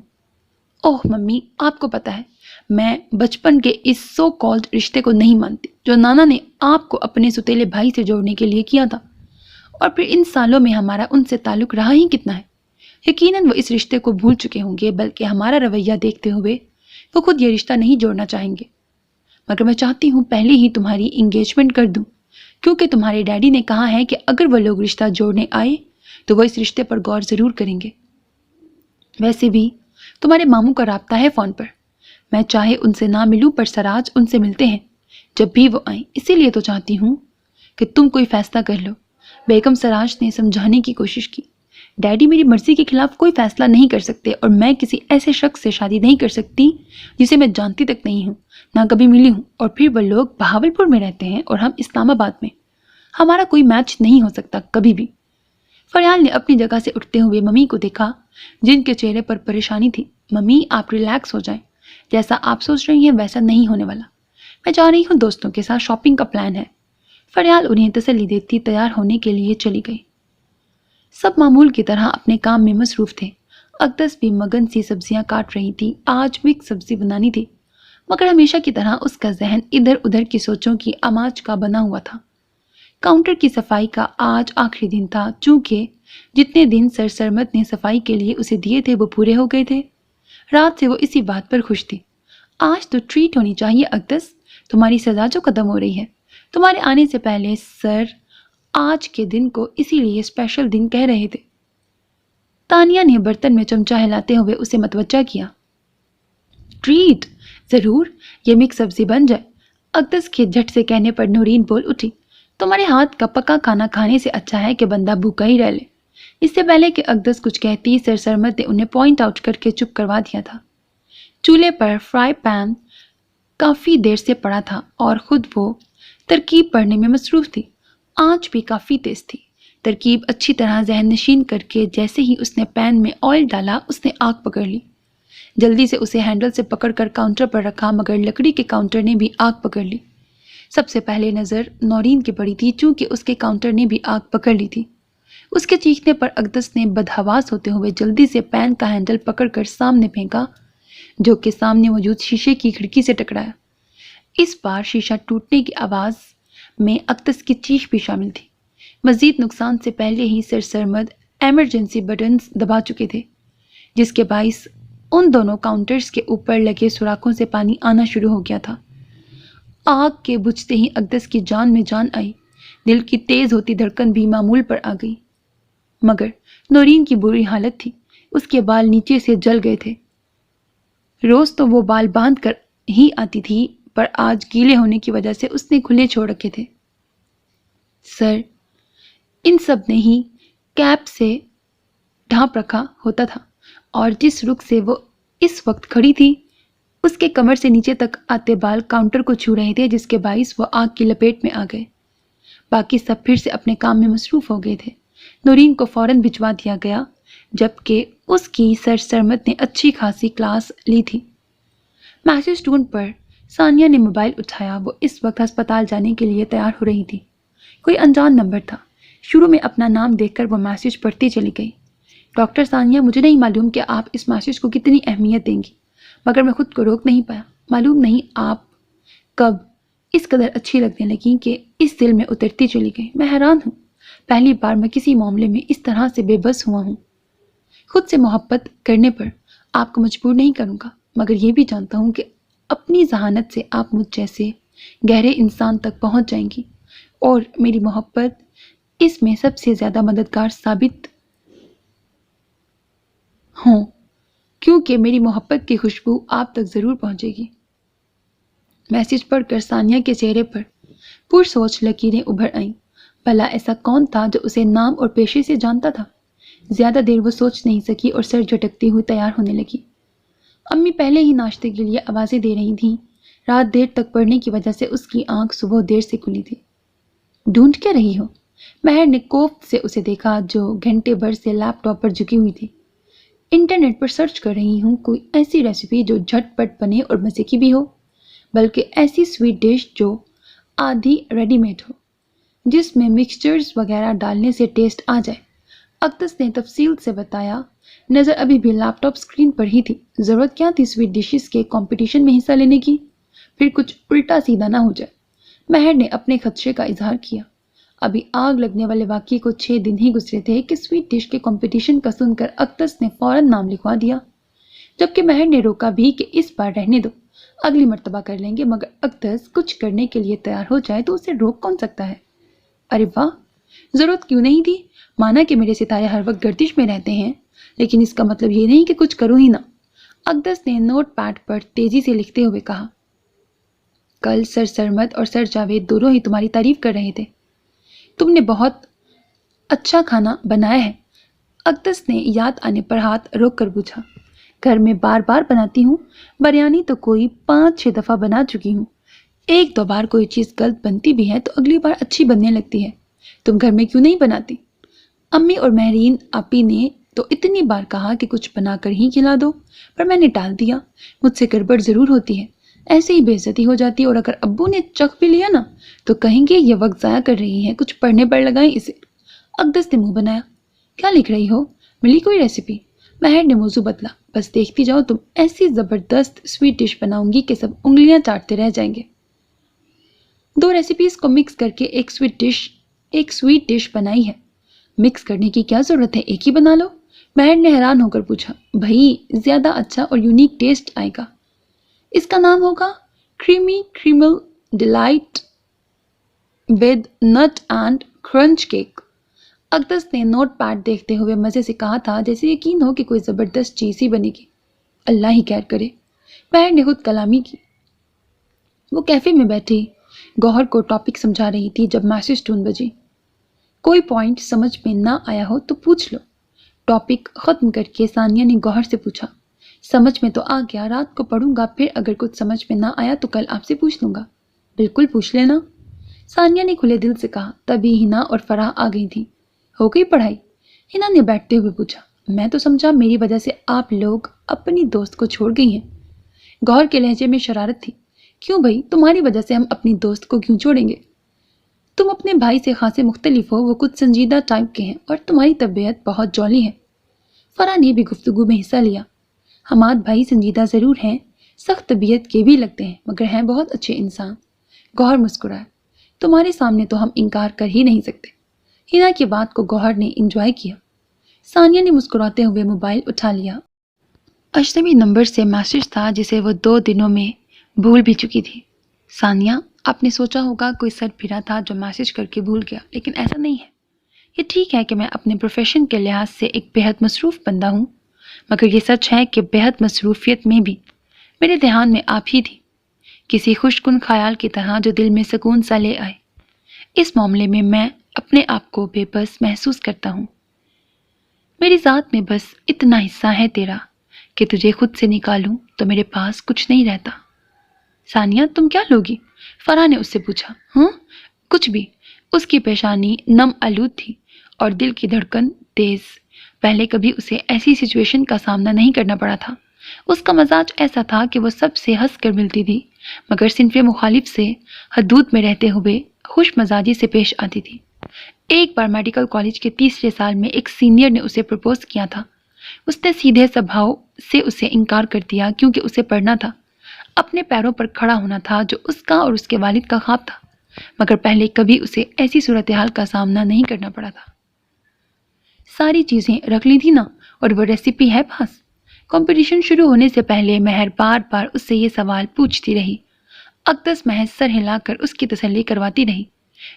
اوہ ممی، آپ کو پتا ہے میں بچپن کے اس سو کالڈ رشتے کو نہیں مانتی جو نانا نے آپ کو اپنے ستیلے بھائی سے جوڑنے کے لیے کیا تھا، اور پھر ان سالوں میں ہمارا ان سے تعلق رہا ہی کتنا ہے۔ یقیناً وہ اس رشتے کو بھول چکے ہوں گے، بلکہ ہمارا رویہ دیکھتے ہوئے وہ خود یہ رشتہ نہیں جوڑنا چاہیں گے، مگر میں چاہتی ہوں پہلے ہی تمہاری انگیجمنٹ کر دوں، کیونکہ تمہارے ڈیڈی نے کہا ہے کہ اگر وہ لوگ رشتہ جوڑنے آئے تو وہ اس رشتے پر غور ضرور کریں گے۔ ویسے بھی تمہارے ماموں کا رابطہ ہے فون پر، میں چاہے ان سے نہ ملوں پر سراج ان سے ملتے ہیں جب بھی وہ آئیں، اسی لیے تو چاہتی ہوں کہ تم کوئی فیصلہ کر لو۔ بیگم سراج نے سمجھانے کی کوشش کی، ڈیڈی میری مرضی کے خلاف کوئی فیصلہ نہیں کر سکتے، اور میں کسی ایسے شخص سے شادی نہیں کر سکتی جسے میں جانتی تک نہیں ہوں، نہ کبھی ملی ہوں، اور پھر وہ لوگ بہاولپور میں رہتے ہیں اور ہم اسلام آباد میں، ہمارا کوئی میچ نہیں ہو سکتا کبھی بھی۔ فریال نے اپنی جگہ سے اٹھتے ہوئے ممی کو دیکھا جن کے چہرے پر پریشانی تھی۔ ممی آپ ریلیکس ہو جائیں، جیسا آپ سوچ رہی ہیں ویسا نہیں ہونے والا، میں جا رہی ہوں، دوستوں کے ساتھ شاپنگ کا پلان ہے۔ فریال انہیں تسلی دیتی تیار ہونے کے لیے چلی گئی۔ سب معمول کی طرح اپنے کام میں مصروف تھے۔ اقدس بھی مگن سی سبزیاں کاٹ رہی تھی، آج مکس سبزی بنانی تھی، مگر ہمیشہ کی طرح اس کا ذہن ادھر ادھر کی سوچوں کی آماج کا بنا ہوا تھا۔ کاؤنٹر کی صفائی کا آج آخری دن تھا، چونکہ جتنے دن سر سرمد نے صفائی کے لیے اسے دیے تھے وہ پورے ہو گئے تھے۔ رات سے وہ اسی بات پر خوش تھی۔ آج تو ٹریٹ ہونی چاہیے اقدس، تمہاری سزا جو ختم ہو رہی ہے۔ تمہارے آنے سے پہلے سر آج کے دن کو اسی لیے اسپیشل دن کہہ رہے تھے۔ تانیہ نے برتن میں چمچہ ہلاتے ہوئے اسے متوجہ کیا۔ ٹریٹ ضرور، یہ مکس سبزی بن جائے۔ اقدس کے جھٹ سے کہنے پر نورین بول اٹھی، تمہارے ہاتھ کا پکا کھانا کھانے سے اچھا ہے کہ بندہ بھوکا ہی رہ لے۔ اس سے پہلے کہ اقدس کچھ کہتی سر سرمد نے انہیں پوائنٹ آؤٹ کر کے چپ کروا دیا تھا۔ چولہے پر فرائی پین کافی دیر سے پڑا تھا اور خود وہ ترکیب پڑھنے میں مصروف تھی۔ آنچ بھی کافی تیز تھی۔ ترکیب اچھی طرح ذہن نشین کر کے جیسے ہی اس نے پین میں آئل ڈالا اس نے آگ پکڑ لی۔ جلدی سے اسے ہینڈل سے پکڑ کر کاؤنٹر پر رکھا، مگر لکڑی کے کاؤنٹر نے بھی آگ پکڑ لی۔ سب سے پہلے نظر نورین کی پڑی تھی، چونکہ اس کے کاؤنٹر نے بھی آگ پکڑ لی تھی۔ اس کے چیخنے پر اقدس نے بدحواس ہوتے ہوئے جلدی سے پین کا ہینڈل پکڑ کر سامنے پھینکا، جو کہ سامنے موجود شیشے کی کھڑکی سے ٹکرایا۔ اس بار شیشہ ٹوٹنے کی آواز میں اقدس کی چیخ بھی شامل تھی۔ مزید نقصان سے پہلے ہی سر سرمد ایمرجنسی بٹنز دبا چکے تھے، جس کے باعث ان دونوں کاؤنٹرز کے اوپر لگے سوراخوں سے پانی آنا شروع ہو گیا تھا۔ آگ کے بجھتے ہی اقدس کی جان میں جان آئی، دل کی تیز ہوتی دھڑکن بھی معمول پر آ گئی۔ مگر نورین کی بری حالت تھی، اس کے بال نیچے سے جل گئے تھے۔ روز تو وہ بال باندھ کر ہی آتی تھی، پر آج گیلے ہونے کی وجہ سے اس نے کھلے چھوڑ رکھے تھے۔ سر ان سب نے ہی کیپ سے ڈھانپ رکھا ہوتا تھا، اور جس رخ سے وہ اس وقت کھڑی تھی اس کے کمر سے نیچے تک آتے بال کاؤنٹر کو چھو رہے تھے، جس کے باعث وہ آگ کی لپیٹ میں آ گئے۔ باقی سب پھر سے اپنے کام میں مصروف ہو گئے تھے۔ نورین کو فوراً بھجوا دیا گیا، جبکہ اس کی سر سرمد نے اچھی خاصی کلاس لی تھی۔ میسج ٹون پر ثانیہ نے موبائل اٹھایا، وہ اس وقت ہسپتال جانے کے لیے تیار ہو رہی تھی۔ کوئی انجان نمبر تھا۔ شروع میں اپنا نام دیکھ کر وہ میسج پڑھتی چلی گئی۔ ڈاکٹر ثانیہ، مجھے نہیں معلوم کہ آپ اس میسج کو کتنی اہمیت دیں گی، مگر میں خود کو روک نہیں پایا۔ معلوم نہیں آپ کب اس قدر اچھی لگنے لگیں کہ اس دل میں اترتی چلی گئی۔ میں حیران ہوں، پہلی بار میں کسی معاملے میں اس طرح سے بے بس ہوا ہوں۔ خود سے محبت کرنے پر آپ کو مجبور نہیں کروں گا، مگر یہ بھی جانتا ہوں کہ اپنی ذہانت سے آپ مجھ جیسے گہرے انسان تک پہنچ جائیں گی، اور میری محبت اس میں سب سے زیادہ مددگار ثابت ہوں، کیونکہ میری محبت کی خوشبو آپ تک ضرور پہنچے گی۔ میسج پڑھ کر ثانیہ کے چہرے پر پرسوچ لکیریں ابھر آئیں۔ بھلا ایسا کون تھا جو اسے نام اور پیشے سے جانتا تھا؟ زیادہ دیر وہ سوچ نہیں سکی اور سر جھٹکتی ہوئی تیار ہونے لگی۔ امی پہلے ہی ناشتے کے لیے آوازیں دے رہی تھیں۔ رات دیر تک پڑھنے کی وجہ سے اس کی آنکھ صبح دیر سے کھلی تھی۔ ڈھونڈ کیا رہی ہو؟ مہر نے کوفت سے اسے دیکھا جو گھنٹے بھر سے لیپ ٹاپ پر جھکی ہوئی تھی۔ انٹرنیٹ پر سرچ کر رہی ہوں، کوئی ایسی ریسیپی جو جھٹ پٹ بنے اور مزے کی بھی ہو، بلکہ ایسی سویٹ ڈش جو آدھی ریڈی میڈ ہو، جس میں مکسچرز وغیرہ ڈالنے سے ٹیسٹ آ جائے۔ اقدس نے تفصیل سے بتایا۔ نظر ابھی بھی لیپ ٹاپ اسکرین پر ہی تھی۔ ضرورت کیا تھی سویٹ ڈشز کے کمپٹیشن میں حصہ لینے کی؟ پھر کچھ الٹا سیدھا نہ ہو جائے۔ مہر نے اپنے خدشے کا اظہار کیا۔ ابھی آگ لگنے والے واقعے کو 6 دن ہی گزرے تھے کہ سویٹ ڈش کے کمپٹیشن کا سن کر اقدس نے فوراً نام لکھوا دیا، جبکہ مہر نے روکا بھی کہ اس بار رہنے دو، اگلی مرتبہ کر لیں گے۔ مگر اقدس کچھ کرنے کے لیے تیار ہو جائے تو اسے روک کون سکتا ہے؟ ارے واہ، ضرورت کیوں نہیں تھی؟ مانا کہ میرے ستارے ہر وقت گردش میں رہتے ہیں، لیکن اس کا مطلب یہ نہیں کہ کچھ کروں ہی نہ۔ اقدس نے نوٹ پیڈ پر تیزی سے لکھتے ہوئے کہا، کل سر سرمد اور سر جاوید دونوں ہی تمہاری تعریف کر رہے تھے۔ تم نے بہت اچھا کھانا بنایا ہے۔ اقدس نے یاد آنے پر ہاتھ روک کر پوچھا۔ گھر میں بار بار بناتی ہوں، بریانی تو کوئی 5-6 دفعہ بنا چکی ہوں۔ 1-2 بار کوئی چیز غلط بنتی بھی ہے تو اگلی بار اچھی بننے لگتی ہے۔ تم گھر میں کیوں نہیں بناتی؟ امی اور مہرین آپی نے تو اتنی بار کہا کہ کچھ بنا کر ہی کھلا دو، پر میں نے ٹال دیا۔ مجھ سے گڑبڑ ضرور ہوتی ہے، ایسے ہی بے عزتی ہو جاتی ہے، اور اگر ابو نے چکھ بھی لیا نا تو کہیں گے یہ وقت ضائع کر رہی ہے، کچھ پڑھنے پر لگائیں اسے۔ اقدس نے منہ بنایا۔ کیا لکھ رہی ہو؟ ملی کوئی ریسیپی؟ مہر نے موضوع بدلا۔ بس دیکھتی جاؤ، تم ایسی زبردست سویٹ ڈش بناؤں گی کہ سب انگلیاں چاٹتے رہ جائیں گے۔ 2 ریسیپیز کو مکس کر کے ایک سویٹ ڈش بنائی ہے۔ مکس کرنے کی کیا ضرورت ہے، ایک ہی بنا لو۔ مہر نے حیران ہو کر پوچھا۔ بھائی زیادہ اچھا اور یونیک ٹیسٹ آئے گا۔ اس کا نام ہوگا creamy caramel delight with nut and crunch cake. Aqdas نے نوٹ پیڈ دیکھتے ہوئے مزے سے کہا تھا، جیسے یقین ہو کہ کوئی زبردست چیز ہی بنے گی۔ اللہ ہی خیر کرے، مہر نے خود کلامی کی۔ وہ کیفے میں بیٹھی گوہر کو ٹاپک سمجھا رہی تھی جب میسج ٹون بجی۔ کوئی پوائنٹ سمجھ میں نہ آیا ہو تو پوچھ لو۔ ٹاپک ختم کر کے ثانیہ نے گوہر سے پوچھا۔ سمجھ میں تو آ گیا، رات کو پڑھوں گا، پھر اگر کچھ سمجھ میں نہ آیا تو کل آپ سے پوچھ لوں گا۔ بالکل پوچھ لینا، ثانیہ نے کھلے دل سے کہا۔ تبھی ہنا اور فرح آ گئی تھی۔ ہو گئی پڑھائی؟ ہنا نے بیٹھتے ہوئے پوچھا۔ میں تو سمجھا میری وجہ سے آپ لوگ اپنی دوست کو چھوڑ گئی ہیں۔ گوہر کے لہجے میں شرارت تھی۔ کیوں بھائی، تمہاری وجہ سے ہم اپنی دوست کو کیوں چھوڑیں گے؟ تم اپنے بھائی سے خاصے مختلف ہو، وہ کچھ سنجیدہ ٹائپ کے ہیں اور تمہاری طبیعت بہت جولی ہے۔ فرح نے بھی گفتگو میں حصہ لیا۔ حماد بھائی سنجیدہ ضرور ہیں، سخت طبیعت کے بھی لگتے ہیں، مگر ہیں بہت اچھے انسان۔ گوہر مسکرایا۔ تمہارے سامنے تو ہم انکار کر ہی نہیں سکتے۔ ہنا کی بات کو گوہر نے انجوائے کیا۔ ثانیہ نے مسکراتے ہوئے موبائل اٹھا لیا۔ اجنبی نمبر سے میسج تھا جسے وہ 2 دنوں میں بھول بھی چکی تھی۔ ثانیہ، آپ نے سوچا ہوگا کوئی سر پھرا تھا جو میسج کر کے بھول گیا، لیکن ایسا نہیں ہے۔ یہ ٹھیک ہے کہ میں اپنے پروفیشن کے لحاظ سے ایک بہت مصروف بندہ ہوں، مگر یہ سچ ہے کہ بہت مصروفیت میں بھی میرے دھیان میں آپ ہی تھی، کسی خوش کن خیال کی طرح جو دل میں سکون سا لے آئے۔ اس معاملے میں میں اپنے آپ کو بے بس محسوس کرتا ہوں۔ میری ذات میں بس اتنا حصہ ہے تیرا کہ تجھے خود سے نکالوں تو میرے پاس کچھ نہیں رہتا۔ ثانیہ، تم کیا لوگی؟ فرح نے اس سے پوچھا۔ ہاں کچھ بھی۔ اس کی پیشانی نم آلود تھی اور دل کی دھڑکن تیز۔ پہلے کبھی اسے ایسی سچویشن کا سامنا نہیں کرنا پڑا تھا۔ اس کا مزاج ایسا تھا کہ وہ سب سے ہنس کر ملتی تھی، مگر صنف مخالف سے حدود میں رہتے ہوئے خوش مزاجی سے پیش آتی تھی۔ ایک بار میڈیکل کالج کے 3رے سال میں ایک سینئر نے اسے پرپوز کیا تھا۔ اس نے سیدھے سبھاؤ سے اسے انکار کر دیا کیونکہ اسے پڑھنا تھا، اپنے پیروں پر کھڑا ہونا تھا، جو اس کا اور اس کے والد کا خواب تھا، مگر پہلے کبھی اسے ایسی صورتحال کا سامنا نہیں کرنا پڑا تھا۔ ساری چیزیں رکھ لی تھی نا، اور وہ ریسیپی ہے پاس؟ کمپٹیشن شروع ہونے سے پہلے مہر بار بار اس سے یہ سوال پوچھتی رہی۔ اقدس محض سر ہلا کر اس کی تسلی کرواتی رہی۔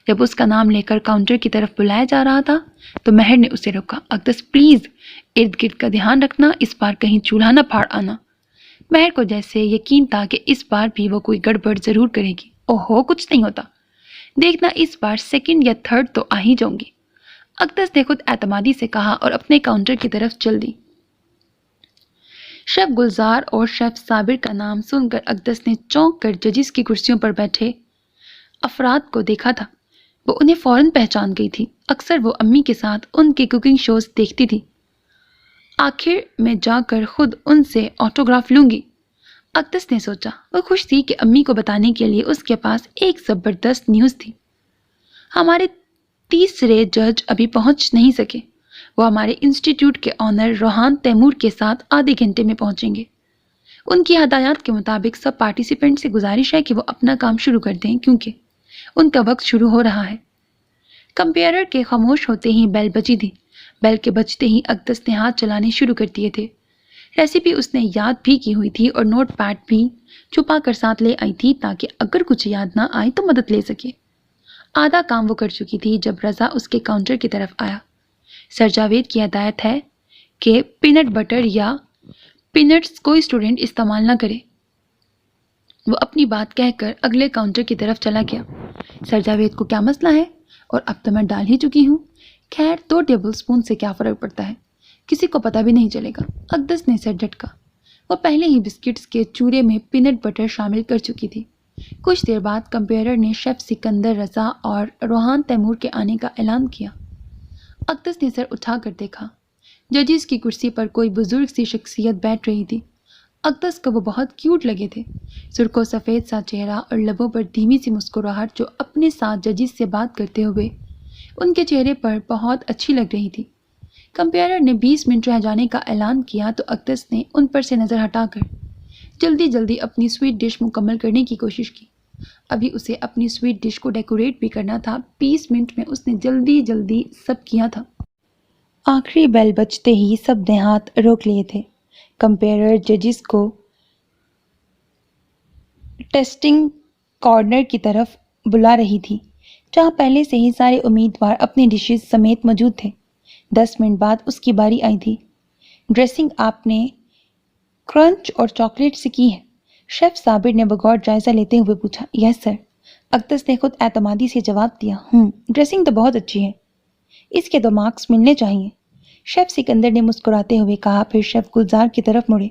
جب اس کا نام لے کر کاؤنٹر کی طرف بلایا جا رہا تھا تو مہر نے اسے روکا۔ اقدس پلیز، ارد گرد کا دھیان رکھنا، اس بار کہیں چولہا نہ پھاڑ آنا۔ مہر کو جیسے یقین تھا کہ اس بار بھی وہ کوئی گڑبڑ ضرور کرے گی۔ اوہو، کچھ نہیں ہوتا، دیکھنا اس بار 2nd یا 3rd تو آ ہی جاؤں گی۔ اقدس نے خود اعتمادی سے کہا اور اپنے کاؤنٹر کی طرف چل دی۔ شیف گلزار اور شیف صابر کا نام سن کر اقدس نے چونک کر ججز کی کرسیوں پر بیٹھے افراد کو دیکھا تھا۔ وہ انہیں فوراً پہچان گئی تھی۔ اکثر وہ امی کے ساتھ ان کے کوکنگ شوز دیکھتی تھی۔ آخر میں جا کر خود ان سے آٹوگراف لوں گی، اقدس نے سوچا۔ وہ خوش تھی کہ امی کو بتانے کے لیے اس کے پاس ایک زبردست نیوز تھی۔ ہمارے تیسرے جج ابھی پہنچ نہیں سکے۔ وہ ہمارے انسٹیٹیوٹ کے آنر روحان تیمور کے ساتھ آدھے گھنٹے میں پہنچیں گے۔ ان کی ہدایات کے مطابق سب پارٹیسپینٹ سے گزارش ہے کہ وہ اپنا کام شروع کر دیں کیونکہ ان کا وقت شروع ہو رہا ہے۔ کمپیئرر کے خاموش ہوتے ہی بیل بجی تھی۔ بیل کے بجتے ہی اقدس نے ہاتھ چلانے شروع کر دیے تھے۔ ریسیپی اس نے یاد بھی کی ہوئی تھی اور نوٹ پیڈ بھی چھپا کر ساتھ لے آئی تھی تاکہ اگر کچھ یاد نہ آئے تو مدد لے سکے۔ آدھا کام وہ کر چکی تھی جب رضا اس کے کاؤنٹر کی طرف آیا۔ سر جاوید کی ہدایت ہے کہ پینٹ بٹر یا پینٹس کوئی اسٹوڈنٹ استعمال نہ کرے۔ وہ اپنی بات کہہ کر اگلے کاؤنٹر کی طرف چلا گیا۔ سر جاوید کو کیا مسئلہ ہے؟ اور اب تو میں ڈال ہی چکی ہوں۔ خیر 2 ٹیبل سپون سے کیا فرق پڑتا ہے؟ کسی کو پتہ بھی نہیں چلے گا۔ اقدس نے سر جھٹکا۔ وہ پہلے ہی بسکٹس کے چورے میں پینٹ بٹر شامل کر چکی تھی۔ کچھ دیر بعد کمپیئرر نے شیف سکندر رضا اور روحان تیمور کے آنے کا اعلان کیا۔ اقدس نے سر اٹھا کر دیکھا۔ ججز کی کرسی پر کوئی بزرگ سی شخصیت بیٹھ رہی تھی۔ اقدس کو وہ بہت کیوٹ لگے تھے۔ سرخ و سفید سا چہرہ اور لبوں پر دھیمی سی مسکراہٹ جو اپنے ساتھ ججز سے بات کرتے ہوئے ان کے چہرے پر بہت اچھی لگ رہی تھی۔ کمپیئرر نے 20 منٹ رہ جانے کا اعلان کیا تو اقدس نے ان پر سے نظر ہٹا کر جلدی جلدی اپنی سویٹ ڈش مکمل کرنے کی کوشش کی۔ ابھی اسے اپنی سویٹ ڈش کو ڈیکوریٹ بھی کرنا تھا۔ 20 منٹ میں اس نے جلدی جلدی سب کیا تھا۔ آخری بیل بجتے ہی سب نے ہاتھ روک لیے تھے۔ کمپیئرر ججز کو ٹیسٹنگ کارنر کی طرف بلا رہی تھی جہاں پہلے سے ہی سارے امیدوار اپنی ڈشز سمیت موجود تھے۔ 10 منٹ بعد اس کی باری آئی تھی۔ ڈریسنگ آپ نے کرنچ اور چاکلیٹ سے کی ہے؟ شیف صابر نے بغور جائزہ لیتے ہوئے پوچھا۔ یس سر، اقدس نے خود اعتمادی سے جواب دیا۔ ڈریسنگ تو بہت اچھی ہے، اس کے 2 مارکس ملنے چاہیے، شیف سکندر نے مسکراتے ہوئے کہا۔ پھر شیف گلزار کی طرف مڑے۔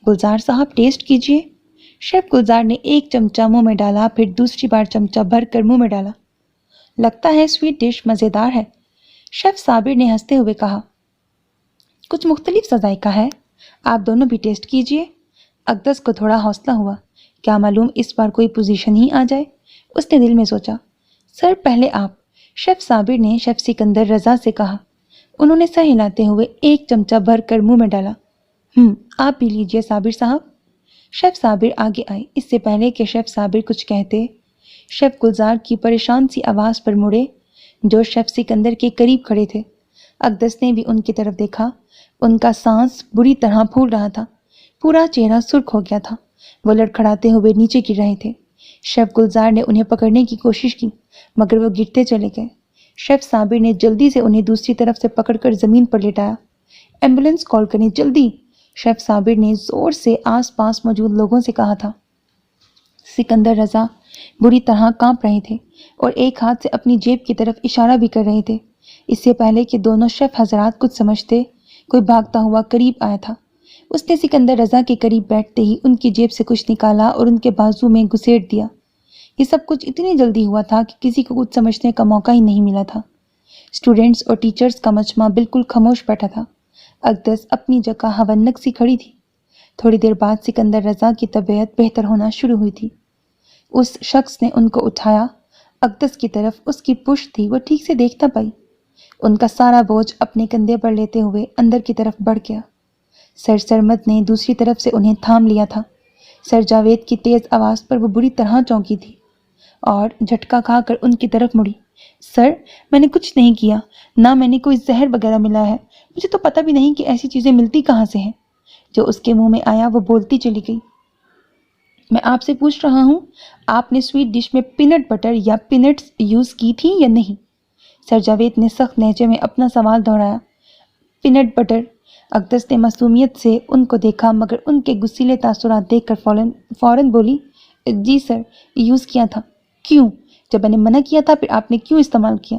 گلزار صاحب ٹیسٹ کیجئے۔ شیف گلزار نے ایک چمچہ منہ میں ڈالا، پھر دوسری بار چمچہ بھر کر منہ میں ڈالا۔ لگتا ہے سویٹ ڈش مزیدار ہے، شیف صابر نے ہنستے ہوئے کہا۔ کچھ مختلف سا ذائقہ ہے، آپ دونوں بھی ٹیسٹ کیجئے۔ اقدس کو تھوڑا حوصلہ ہوا، کیا معلوم اس بار کوئی پوزیشن ہی آ جائے۔ اس نے دل میں سوچا۔ سر پہلے آپ، شیف صابر نے شیف سکندر رضا سے کہا۔ انہوں نے سر ہلاتے ہوئے ایک چمچہ بھر کر منہ میں ڈالا۔ آپ بھی لیجئے صابر صاحب۔ شیف صابر آگے آئے۔ اس سے پہلے کہ شیف صابر کچھ کہتے، شیف گلزار کی پریشان سی آواز پر مڑے جو شیف سکندر کے قریب کھڑے تھے۔ اقدس نے بھی ان کی طرف دیکھا۔ ان کا سانس بری طرح پھول رہا تھا، پورا چہرہ سرخ ہو گیا تھا۔ وہ لڑکھڑاتے ہوئے نیچے گر رہے تھے۔ شیف گلزار نے انہیں پکڑنے کی کوشش کی مگر وہ گرتے چلے گئے۔ شیف صابر نے جلدی سے انہیں دوسری طرف سے پکڑ کر زمین پر لٹایا۔ ایمبولینس کال کریں جلدی، شیف صابر نے زور سے آس پاس موجود لوگوں سے کہا تھا۔ سکندر رضا بری طرح کانپ رہے تھے اور ایک ہاتھ سے اپنی جیب کی طرف اشارہ بھی کر رہے تھے۔ اس سے پہلے کہ دونوں شیف حضرات کچھ سمجھتے، کوئی بھاگتا ہوا قریب آیا تھا۔ اس نے سکندر رضا کے قریب بیٹھتے ہی ان کی جیب سے کچھ نکالا اور ان کے بازو میں گھسیٹ دیا۔ یہ سب کچھ اتنی جلدی ہوا تھا کہ کسی کو کچھ سمجھنے کا موقع ہی نہیں ملا تھا۔ اسٹوڈنٹس اور ٹیچرز کا مجمع بالکل خاموش بیٹھا تھا۔ اقدس اپنی جگہ ہونک سی کھڑی تھی۔ تھوڑی دیر بعد سکندر رضا کی طبیعت بہتر ہونا شروع ہوئی تھی۔ اس شخص نے ان کو اٹھایا۔ اقدس کی طرف اس کی پشت تھی، وہ ٹھیک سے دیکھ نہ پائی۔ ان کا سارا بوجھ اپنے کندھے پر لیتے ہوئے اندر کی طرف بڑھ گیا۔ سر سرمد نے دوسری طرف سے انہیں تھام لیا تھا۔ سر جاوید کی تیز آواز پر وہ بری طرح چونکی تھی اور جھٹکا کھا کر ان کی طرف مڑی۔ سر، میں نے کچھ نہیں کیا، نہ میں نے کوئی زہر وغیرہ ملا ہے، مجھے تو پتہ بھی نہیں کہ ایسی چیزیں ملتی کہاں سے ہیں۔ جو اس کے منہ میں آیا وہ بولتی چلی گئی۔ میں آپ سے پوچھ رہا ہوں، آپ نے سویٹ ڈش میں پینٹ بٹر یا پینٹس یوز کی تھی یا نہیں؟ سر جاوید نے سخت لہجے میں اپنا سوال دہرایا۔ Peanut butter? اقدس نے معصومیت سے ان کو دیکھا مگر ان کے غصیلے تاثرات دیکھ کر فوراً بولی، جی سر، یوز کیا تھا۔ کیوں؟ جب میں نے منع کیا تھا پھر آپ نے کیوں استعمال کیا؟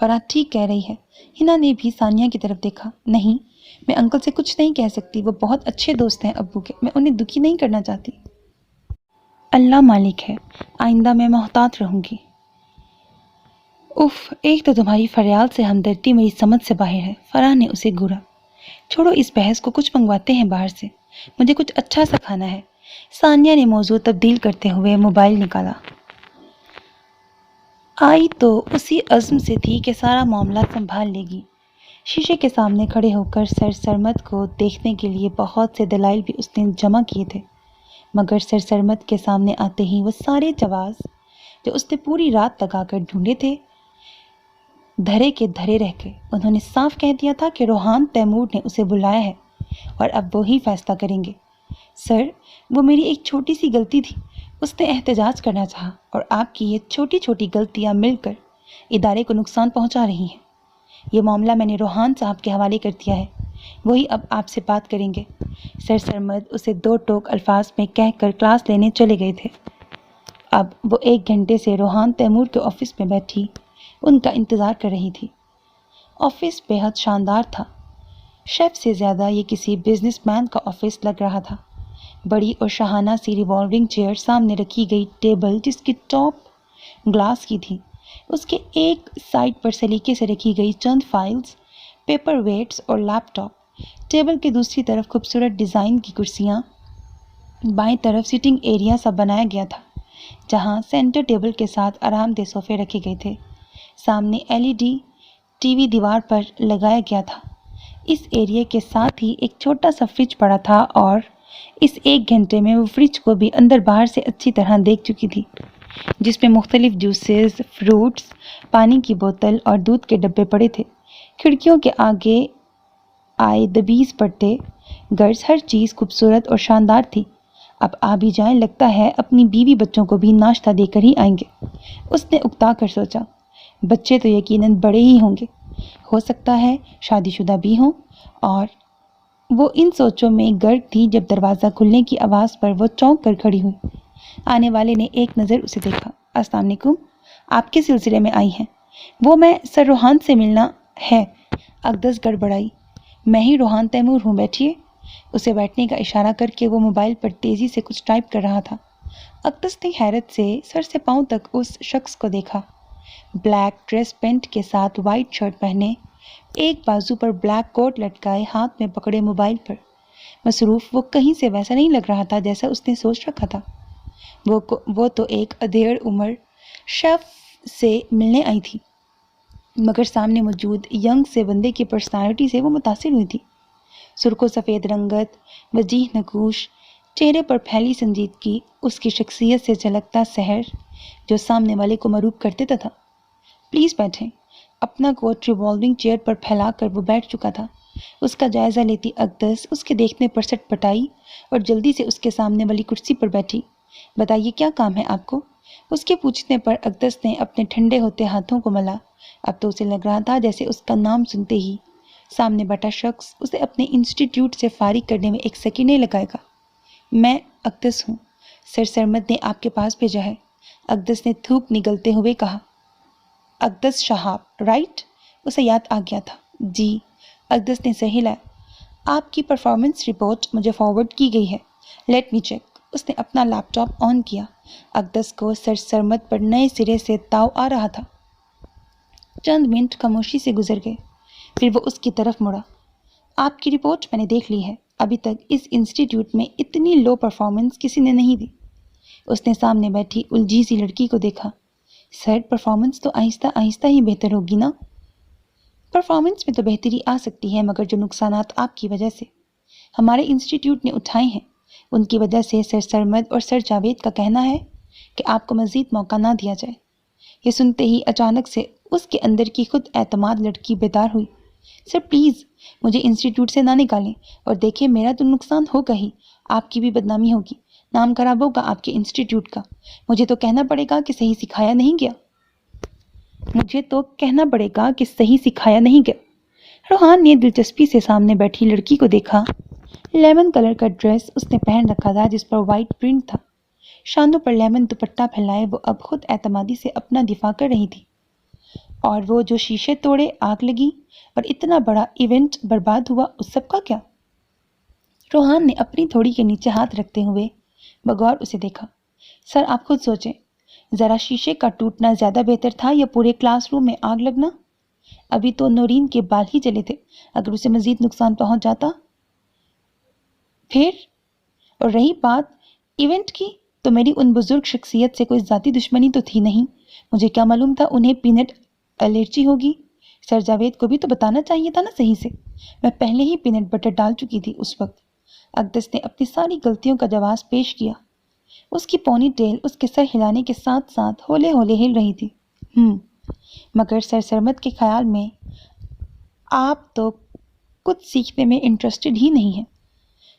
فرح ٹھیک کہہ رہی ہے۔ ہنا نے بھی ثانیہ کی طرف دیکھا۔ نہیں، میں انکل سے کچھ نہیں کہہ سکتی، وہ بہت اچھے دوست ہیں ابو کے، میں انہیں دکھی نہیں کرنا چاہتی۔ اللہ مالک ہے، آئندہ میں محتاط رہوں گی۔ اف، ایک تو تمہاری فریاد سے ہمدردی میری سمجھ سے باہر ہے۔ فرح نے اسے گھورا۔ چھوڑو اس بحث کو، کچھ منگواتے ہیں باہر سے، مجھے کچھ اچھا سا کھانا ہے۔ ثانیہ نے موضوع تبدیل کرتے ہوئے موبائل نکالا۔ آئی تو اسی عزم سے تھی کہ سارا معاملہ سنبھال لے گی۔ شیشے کے سامنے کھڑے ہو کر سر سرمد کو دیکھنے کے لیے بہت سے دلائل بھی اس نے جمع کیے تھے، مگر سر سرمد کے سامنے آتے ہی وہ سارے جواز جو اس نے پوری رات لگا کر ڈھونڈے تھے دھرے کے دھرے رہ گئے۔ انہوں نے صاف کہہ دیا تھا کہ روحان تیمور نے اسے بلایا ہے اور اب وہی فیصلہ کریں گے۔ سر، وہ میری ایک چھوٹی سی غلطی تھی، اس نے احتجاج کرنا چاہا، اور آپ کی یہ چھوٹی چھوٹی غلطیاں مل کر ادارے کو نقصان پہنچا رہی ہیں۔ یہ معاملہ میں نے روحان صاحب کے حوالے کر دیا ہے، وہی اب آپ سے بات کریں گے۔ سر سرمد اسے دو ٹوک الفاظ میں کہہ کر کلاس لینے چلے گئے تھے۔ اب وہ 1 گھنٹے سے روحان تیمور کے آفس میں بیٹھی ان کا انتظار کر رہی تھی۔ آفس بے حد شاندار تھا، شیف سے زیادہ یہ کسی بزنس مین کا آفس لگ رہا تھا۔ بڑی اور شاہانہ سی ریوالونگ چیئر سامنے رکھی گئی ٹیبل جس کی ٹاپ گلاس کی تھی، اس کے ایک سائڈ پر سلیقے سے رکھی گئی چند فائلز، پیپر ویٹس اور لیپ ٹاپ۔ ٹیبل کے دوسری طرف خوبصورت ڈیزائن کی کرسیاں، بائیں طرف سٹنگ ایریا سا بنایا گیا تھا جہاں سینٹر ٹیبل کے ساتھ آرام دہ صوفے رکھے گئے تھے۔ سامنے LED ٹی وی دیوار پر لگایا گیا تھا۔ اس ایریا کے ساتھ ہی ایک چھوٹا سا فریج پڑا تھا، اور اس 1 گھنٹے میں وہ فریج کو بھی اندر باہر سے اچھی طرح دیکھ چکی تھی، جس میں مختلف جوسز، فروٹس، پانی کی بوتل اور دودھ کے ڈبے پڑے تھے۔ کھڑکیوں کے آگے آئے دبیز پردے، غرض ہر چیز خوبصورت اور شاندار تھی۔ اب آ بھی جائیں، لگتا ہے اپنی بیوی بچوں کو بھی ناشتہ دے کر ہی آئیں گے، اس نے اکتا کر سوچا۔ بچے تو یقیناً بڑے ہی ہوں گے، ہو سکتا ہے شادی شدہ بھی ہوں، اور وہ ان سوچوں میں غرق تھی جب دروازہ کھلنے کی آواز پر وہ چونک کر کھڑی ہوئی۔ آنے والے نے ایک نظر اسے دیکھا۔ السلام علیکم، آپ کس سلسلے میں آئی ہیں؟ وہ میں سر روحان سے ملنا ہے۔ اقدس گڑبڑائی۔ میں ہی روحان تیمور ہوں، بیٹھیے۔ اسے بیٹھنے کا اشارہ کر کے وہ موبائل پر تیزی سے کچھ ٹائپ کر رہا تھا۔ اقدس نے حیرت سے سر سے پاؤں تک اس شخص کو دیکھا۔ بلیک ڈریس پینٹ کے ساتھ وائٹ شرٹ پہنے، ایک بازو پر بلیک کوٹ لٹکائے، ہاتھ میں پکڑے موبائل پر مصروف، وہ کہیں سے ویسا نہیں لگ رہا تھا جیسا اس نے سوچ رکھا تھا۔ وہ تو ایک ادھیڑ عمر شیف سے ملنے آئی تھی، مگر سامنے موجود ینگ سے بندے کی پرسنالٹی سے وہ متاثر ہوئی تھی۔ سرخ و سفید رنگت، وجیح نقوش، چہرے پر پھیلی سنجیدگی، اس کی شخصیت سے جھلکتا سحر جو سامنے والے کو مروب کر دیتا تھا۔ پلیز بیٹھیں۔ اپنا کوٹ ریوالونگ چیئر پر پھیلا کر وہ بیٹھ چکا تھا۔ اس کا جائزہ لیتی اقدس اس کے دیکھنے پر سٹ پٹائی اور جلدی سے اس کے سامنے والی کرسی پر بیٹھی۔ بتائیے کیا کام ہے آپ کو؟ اس کے پوچھنے پر اقدس نے اپنے ٹھنڈے ہوتے ہاتھوں کو ملا۔ اب تو اسے لگ رہا تھا جیسے اس کا نام سنتے ہی سامنے بیٹھا شخص اسے اپنے انسٹیٹیوٹ سے فارغ کرنے میں 1 سیکنڈ نہیں لگائے گا۔ میں اقدس ہوں، سر سرمد نے آپ کے پاس بھیجا ہے، اقدس نے تھوک نگلتے ہوئے کہا۔ اقدس شہاب، رائٹ؟ اسے یاد آ گیا تھا۔ جی، اقدس نے صحیح لایا۔ آپ کی پرفارمنس رپورٹ مجھے فارورڈ کی گئی ہے، لیٹ می چیک۔ اس نے اپنا لیپ ٹاپ آن کیا۔ اقدس کو سر سرمد پر نئے سرے سے تاؤ آ رہا تھا۔ چند منٹ خاموشی سے گزر گئے، پھر وہ اس کی طرف مڑا۔ آپ کی رپورٹ میں نے دیکھ لی ہے، ابھی تک اس انسٹیٹیوٹ میں اتنی لو پرفارمنس کسی نے نہیں دی۔ اس نے سامنے بیٹھی الجھی سی لڑکی کو دیکھا۔ سر، پرفارمنس تو آہستہ آہستہ ہی بہتر ہوگی نا؟ پرفارمنس میں تو بہتری آ سکتی ہے، مگر جو نقصانات آپ کی وجہ سے ہمارے انسٹیٹیوٹ نے اٹھائے ہیں، ان کی وجہ سے سر سرمد اور سر جاوید کا کہنا ہے کہ آپ کو مزید موقع نہ دیا جائے۔ یہ سنتے ہی اچانک سے اس کے اندر کی خود اعتماد لڑکی بیدار ہوئی۔ سر پلیز مجھے انسٹیٹیوٹ سے نہ نکالیں، اور دیکھیں میرا تو نقصان ہوگا ہی، آپ کی بھی بدنامی ہوگی، نام خراب ہوگا آپ کے انسٹیٹیوٹ کا۔ مجھے تو کہنا پڑے گا کہ صحیح سکھایا نہیں گیا۔ روحان نے دلچسپی سے سامنے بیٹھی لڑکی کو دیکھا۔ لیمن کلر کا ڈریس اس نے پہن رکھا تھا جس پر وائٹ پرنٹ تھا۔ شانوں پر لیمن دوپٹہ پھیلائے وہ اب خود اعتمادی سے اپنا دفاع کر رہی تھی۔ اور وہ جو شیشے توڑے، آگ لگی اور اتنا بڑا ایونٹ برباد ہوا، اس سب کا کیا؟ روحان نے اپنی تھوڑی کے نیچے ہاتھ رکھتے ہوئے بغور اسے دیکھا۔ سر آپ خود سوچیں، ذرا شیشے کا ٹوٹنا زیادہ بہتر تھا یا پورے کلاس روم میں آگ لگنا؟ ابھی تو نورین کے بال ہی جلے تھے، اگر اسے مزید نقصان پہنچ جاتا پھر؟ اور رہی بات ایونٹ کی، تو میری ان بزرگ شخصیت سے کوئی ذاتی دشمنی تو تھی نہیں، مجھے کیا معلوم تھا انہیں پینٹ الرجی ہوگی؟ سر جاوید کو بھی تو بتانا چاہیے تھا نا صحیح سے، میں پہلے ہی پینٹ بٹر ڈال چکی تھی اس وقت۔ اقدس نے اپنی ساری غلطیوں کا جواز پیش کیا۔ اس کی پونی ٹیل اس کے سر ہلانے کے ساتھ ساتھ ہولے ہولے ہل رہی تھی۔ مگر سر سرمد کے خیال میں آپ تو کچھ سیکھنے میں انٹرسٹڈ ہی نہیں ہیں۔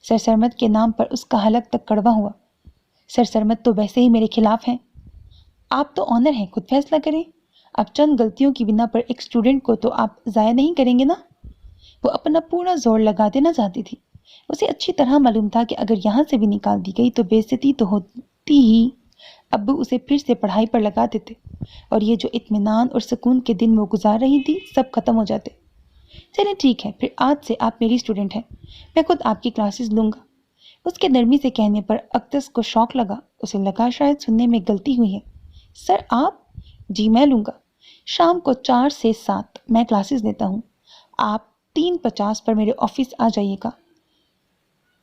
سر سرمد کے نام پر اس کا حلق تک کڑوا ہوا۔ سر سرمد تو ویسے ہی میرے خلاف ہیں۔ آپ تو آنر ہیں، خود فیصلہ کریں۔ اب چند غلطیوں کی بنا پر ایک اسٹوڈنٹ کو تو آپ ضائع نہیں کریں گے نا؟ وہ اپنا پورا زور لگا دینا چاہتی تھی۔ اسے اچھی طرح معلوم تھا کہ اگر یہاں سے بھی نکال دی گئی تو بے عزتی تو ہوتی ہی، ابو اسے پھر سے پڑھائی پر لگا دیتے اور یہ جو اطمینان اور سکون کے دن وہ گزار رہی تھی سب ختم ہو جاتے۔ چلیں ٹھیک ہے، پھر آج سے آپ میری اسٹوڈنٹ ہیں، میں خود آپ کی کلاسز لوں گا۔ اس کے نرمی سے کہنے پر اقدس کو شوق لگا، اسے لگا شاید سننے میں غلطی ہوئی ہے۔ سر آپ؟ جی میں لوں گا، شام کو 4 سے 7 میں کلاسز لیتا ہوں، آپ 3:50 پر میرے آفس آ جائیے گا،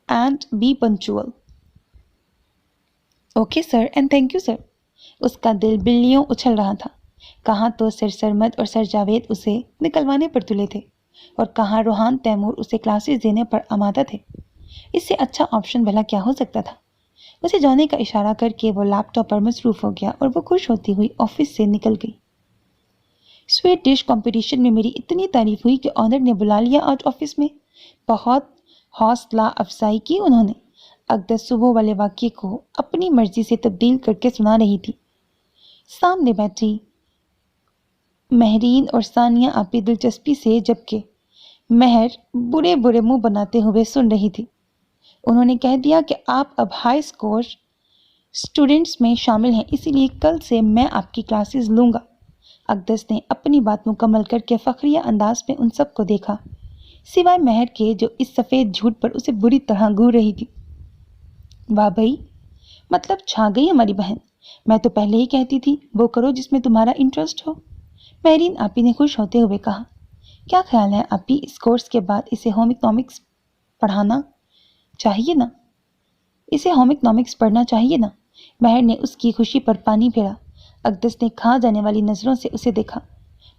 and be punctual. Okay sir, and thank you sir. اس کا دل بلیوں اچھل رہا تھا، کہاں تو سر سرمد اور سر جاوید اسے نکلوانے پر تلے تھے اور کہاں روحان تیمور اسے کلاسز دینے پر آمادہ تھے۔ اس سے اچھا آپشن بھلا کیا ہو سکتا تھا؟ اسے جانے کا اشارہ کر کے وہ لیپ ٹاپ پر مصروف ہو گیا اور وہ خوش ہوتی ہوئی آفس سے نکل گئی۔ سویٹ ڈش کمپٹیشن میں میری اتنی تعریف ہوئی کہ آنر نے بلا لیا آج آفس میں، بہت حوصلہ افزائی کی انہوں نے۔ اقدس صبح والے واقعے کو اپنی مرضی سے تبدیل کر کے سنا رہی تھی۔ سامنے بیٹھی مہرین اور ثانیہ آپی دلچسپی سے، جبکہ مہر برے برے منہ بناتے ہوئے سن رہی تھی۔ انہوں نے کہہ دیا کہ آپ اب ہائی اسکور اسٹوڈنٹس میں شامل ہیں، اسی لیے کل سے میں آپ کی کلاسز لوں گا۔ اقدس نے اپنی بات مکمل کر کے فخریہ انداز میں ان سب کو دیکھا، سوائے مہر کے جو اس سفید جھوٹ پر اسے بری طرح گھور رہی تھی۔ واہ بھائی، مطلب چھا گئی ہماری بہن، میں تو پہلے ہی کہتی تھی وہ کرو جس میں تمہارا انٹرسٹ ہو۔ مہرین آپی نے خوش ہوتے ہوئے کہا، کیا خیال ہے آپی، اس کورس کے بعد اسے ہوم اکنامکس پڑھانا چاہیے نا؟ اسے ہوم اکنامکس پڑھنا چاہیے نا؟ مہر نے اس کی خوشی پر پانی پھیرا۔ اقدس نے کھا جانے والی نظروں سے اسے دیکھا۔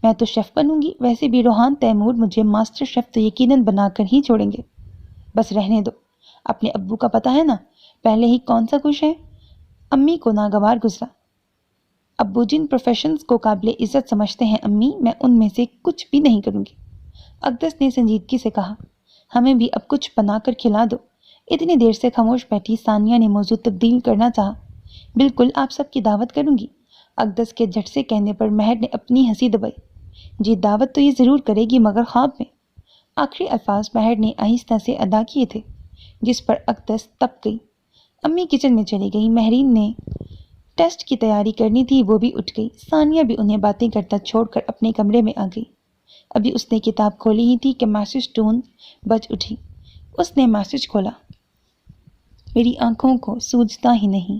میں تو شیف بنوں گی، ویسے بھی روحان تیمور مجھے ماسٹر شیف تو یقیناً بنا کر ہی چھوڑیں گے۔ بس رہنے دو، اپنے ابو کا پتہ ہے نا، پہلے ہی کون سا خوش ہے، امی کو ناگوار گزرا۔ ابو جن پروفیشنز کو قابل عزت سمجھتے ہیں امی، میں ان میں سے کچھ بھی نہیں کروں گی۔ اقدس نے سنجیدگی سے کہا، ہمیں بھی اب کچھ بنا کر کھلا دو۔ اتنی دیر سے خاموش بیٹھی ثانیہ نے موضوع تبدیل کرنا چاہا، بالکل آپ سب کی دعوت کروں گی۔ اقدس کے جھٹ سے کہنے پر مہر نے اپنی ہنسی دبائی، جی دعوت تو یہ ضرور کرے گی مگر خواب میں۔ آخری الفاظ مہر نے آہستہ سے ادا کیے تھے، جس پر اقدس تپ گئی۔ امی کچن میں چلی گئی، مہرین نے ٹیسٹ کی تیاری کرنی تھی، وہ بھی اٹھ گئی۔ ثانیہ بھی انہیں باتیں کرتا چھوڑ کر اپنے کمرے میں آ گئی۔ ابھی اس نے کتاب کھولی ہی تھی کہ میسج ٹون بج اٹھی۔ اس نے میسج کھولا، میری آنکھوں کو سوجھتا ہی نہیں،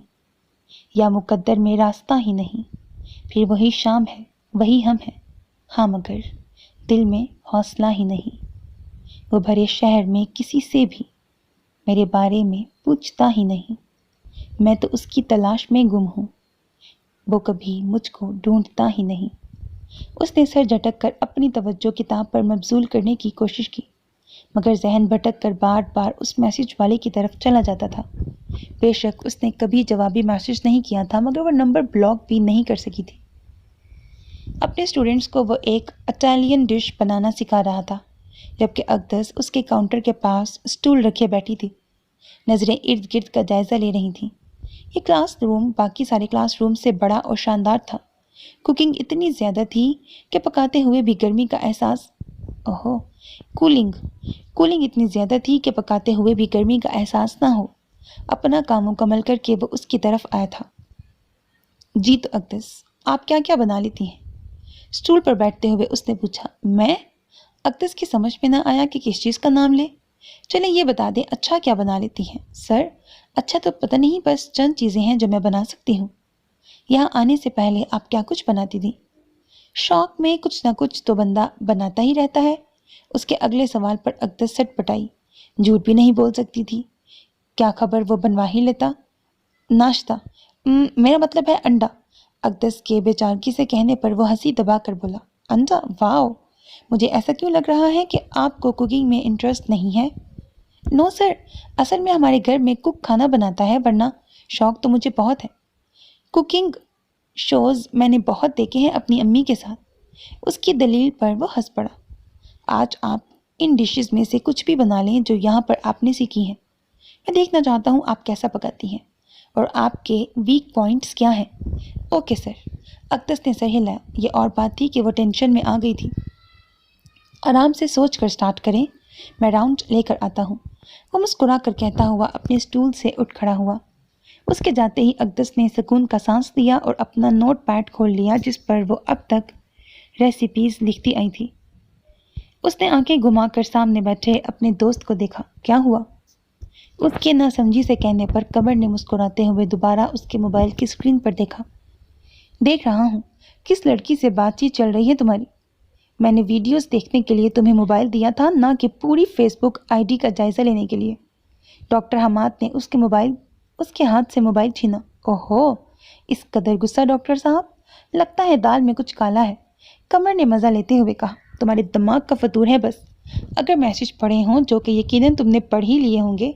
یا مقدر میں راستہ ہی نہیں، پھر وہی شام ہے، وہی ہم ہیں، ہاں مگر دل میں حوصلہ ہی نہیں، وہ بھرے شہر میں کسی سے بھی میرے بارے میں پوچھتا ہی نہیں، میں تو اس کی تلاش میں گم ہوں، وہ کبھی مجھ کو ڈھونڈتا ہی نہیں۔ اس نے سر جھٹک کر اپنی توجہ کتاب پر مبذول کرنے کی کوشش کی، مگر ذہن بھٹک کر بار بار اس میسج والے کی طرف چلا جاتا تھا۔ بے شک اس نے کبھی جوابی میسج نہیں کیا تھا، مگر وہ نمبر بلاک بھی نہیں کر سکی تھی۔ اپنے اسٹوڈنٹس کو وہ ایک اٹالین ڈش بنانا سکھا رہا تھا، جبکہ اقدس اس کے کاؤنٹر کے پاس اسٹول رکھے بیٹھی تھی، نظریں ارد گرد کا جائزہ لے رہی تھیں۔ یہ کلاس روم باقی سارے کلاس روم سے بڑا اور شاندار تھا۔ کوکنگ اتنی زیادہ تھی کہ پکاتے ہوئے بھی گرمی کا احساس کولنگ اتنی زیادہ تھی کہ پکاتے ہوئے بھی گرمی کا احساس نہ ہو۔ اپنا کام مکمل کر کے وہ اس کی طرف آیا تھا۔ جی تو اقدس، آپ کیا کیا بنا لیتی ہیں؟ اسٹول پر بیٹھتے ہوئے اس نے پوچھا، میں؟ اقدس کی سمجھ میں نہ آیا کہ کس چیز کا نام لے۔ چلیں یہ بتا دیں، اچھا کیا بنا لیتی ہیں؟ سر، اچھا تو پتہ نہیں، بس چند چیزیں ہیں جو میں بنا سکتی ہوں۔ یہاں آنے سے پہلے آپ کیا کچھ بناتی تھی؟ شوق میں کچھ نہ کچھ تو بندہ بناتا ہی رہتا ہے۔ اس کے اگلے سوال پر اقدس سٹ پٹائی، جھوٹ بھی نہیں بول سکتی تھی، کیا خبر وہ بنوا ہی لیتا۔ ناشتہ؟ میرا مطلب ہے انڈا۔ اقدس کے بے چارگی سے کہنے پر وہ ہنسی دبا کر بولا، انڈا؟ واؤ، مجھے ایسا کیوں لگ رہا ہے کہ آپ کو کوکنگ میں انٹرسٹ نہیں ہے؟ نو سر، اصل میں ہمارے گھر میں کک کھانا بناتا ہے، ورنہ شوق تو مجھے بہت ہے۔ کوکنگ شوز میں نے بہت دیکھے ہیں اپنی امی کے ساتھ۔ اس کی دلیل پر وہ ہنس پڑا۔ آج آپ ان ڈشز میں سے کچھ بھی بنا لیں جو یہاں پر آپ نے سیکھی ہیں۔ میں دیکھنا چاہتا ہوں آپ کیسا پکاتی ہیں اور آپ کے ویک پوائنٹس کیا ہیں۔ Okay sir. اقدس نے سر ہلایا۔ یہ اور بات تھی کہ وہ ٹینشن میں آ گئی تھی۔ آرام سے سوچ کر سٹارٹ کریں، میں راؤنڈ لے کر آتا ہوں، وہ مسکرا کر کہتا ہوا اپنے اسٹول سے اٹھ کھڑا ہوا۔ اس کے جاتے ہی اقدس نے سکون کا سانس لیا اور اپنا نوٹ پیڈ کھول لیا جس پر وہ اب تک ریسیپیز لکھتی آئی تھی۔ اس نے آنکھیں گھما کر سامنے بیٹھے اپنے دوست کو دیکھا۔ کیا ہوا؟ اس کے نہ سمجھی سے کہنے پر قمر نے مسکراتے ہوئے دوبارہ اس کے موبائل کی اسکرین پر دیکھا۔ دیکھ رہا ہوں، کس لڑکی سے بات چیت چل رہی ہے تمہاری؟ میں نے ویڈیوز دیکھنے کے لیے تمہیں موبائل دیا تھا، نہ کہ پوری فیس بک آئی ڈی کا جائزہ لینے کے لیے۔ ڈاکٹر حماد نے اس کے ہاتھ سے موبائل چھینا۔ اوہو، اس قدر غصہ ڈاکٹر صاحب؟ لگتا ہے دال میں کچھ کالا ہے۔ قمر نے مزہ لیتے ہوئے کہا، تمہارے دماغ کا فطور ہے بس۔ اگر میسج پڑھے ہوں جو کہ یقیناً تم نے پڑھ ہی لیے ہوں گے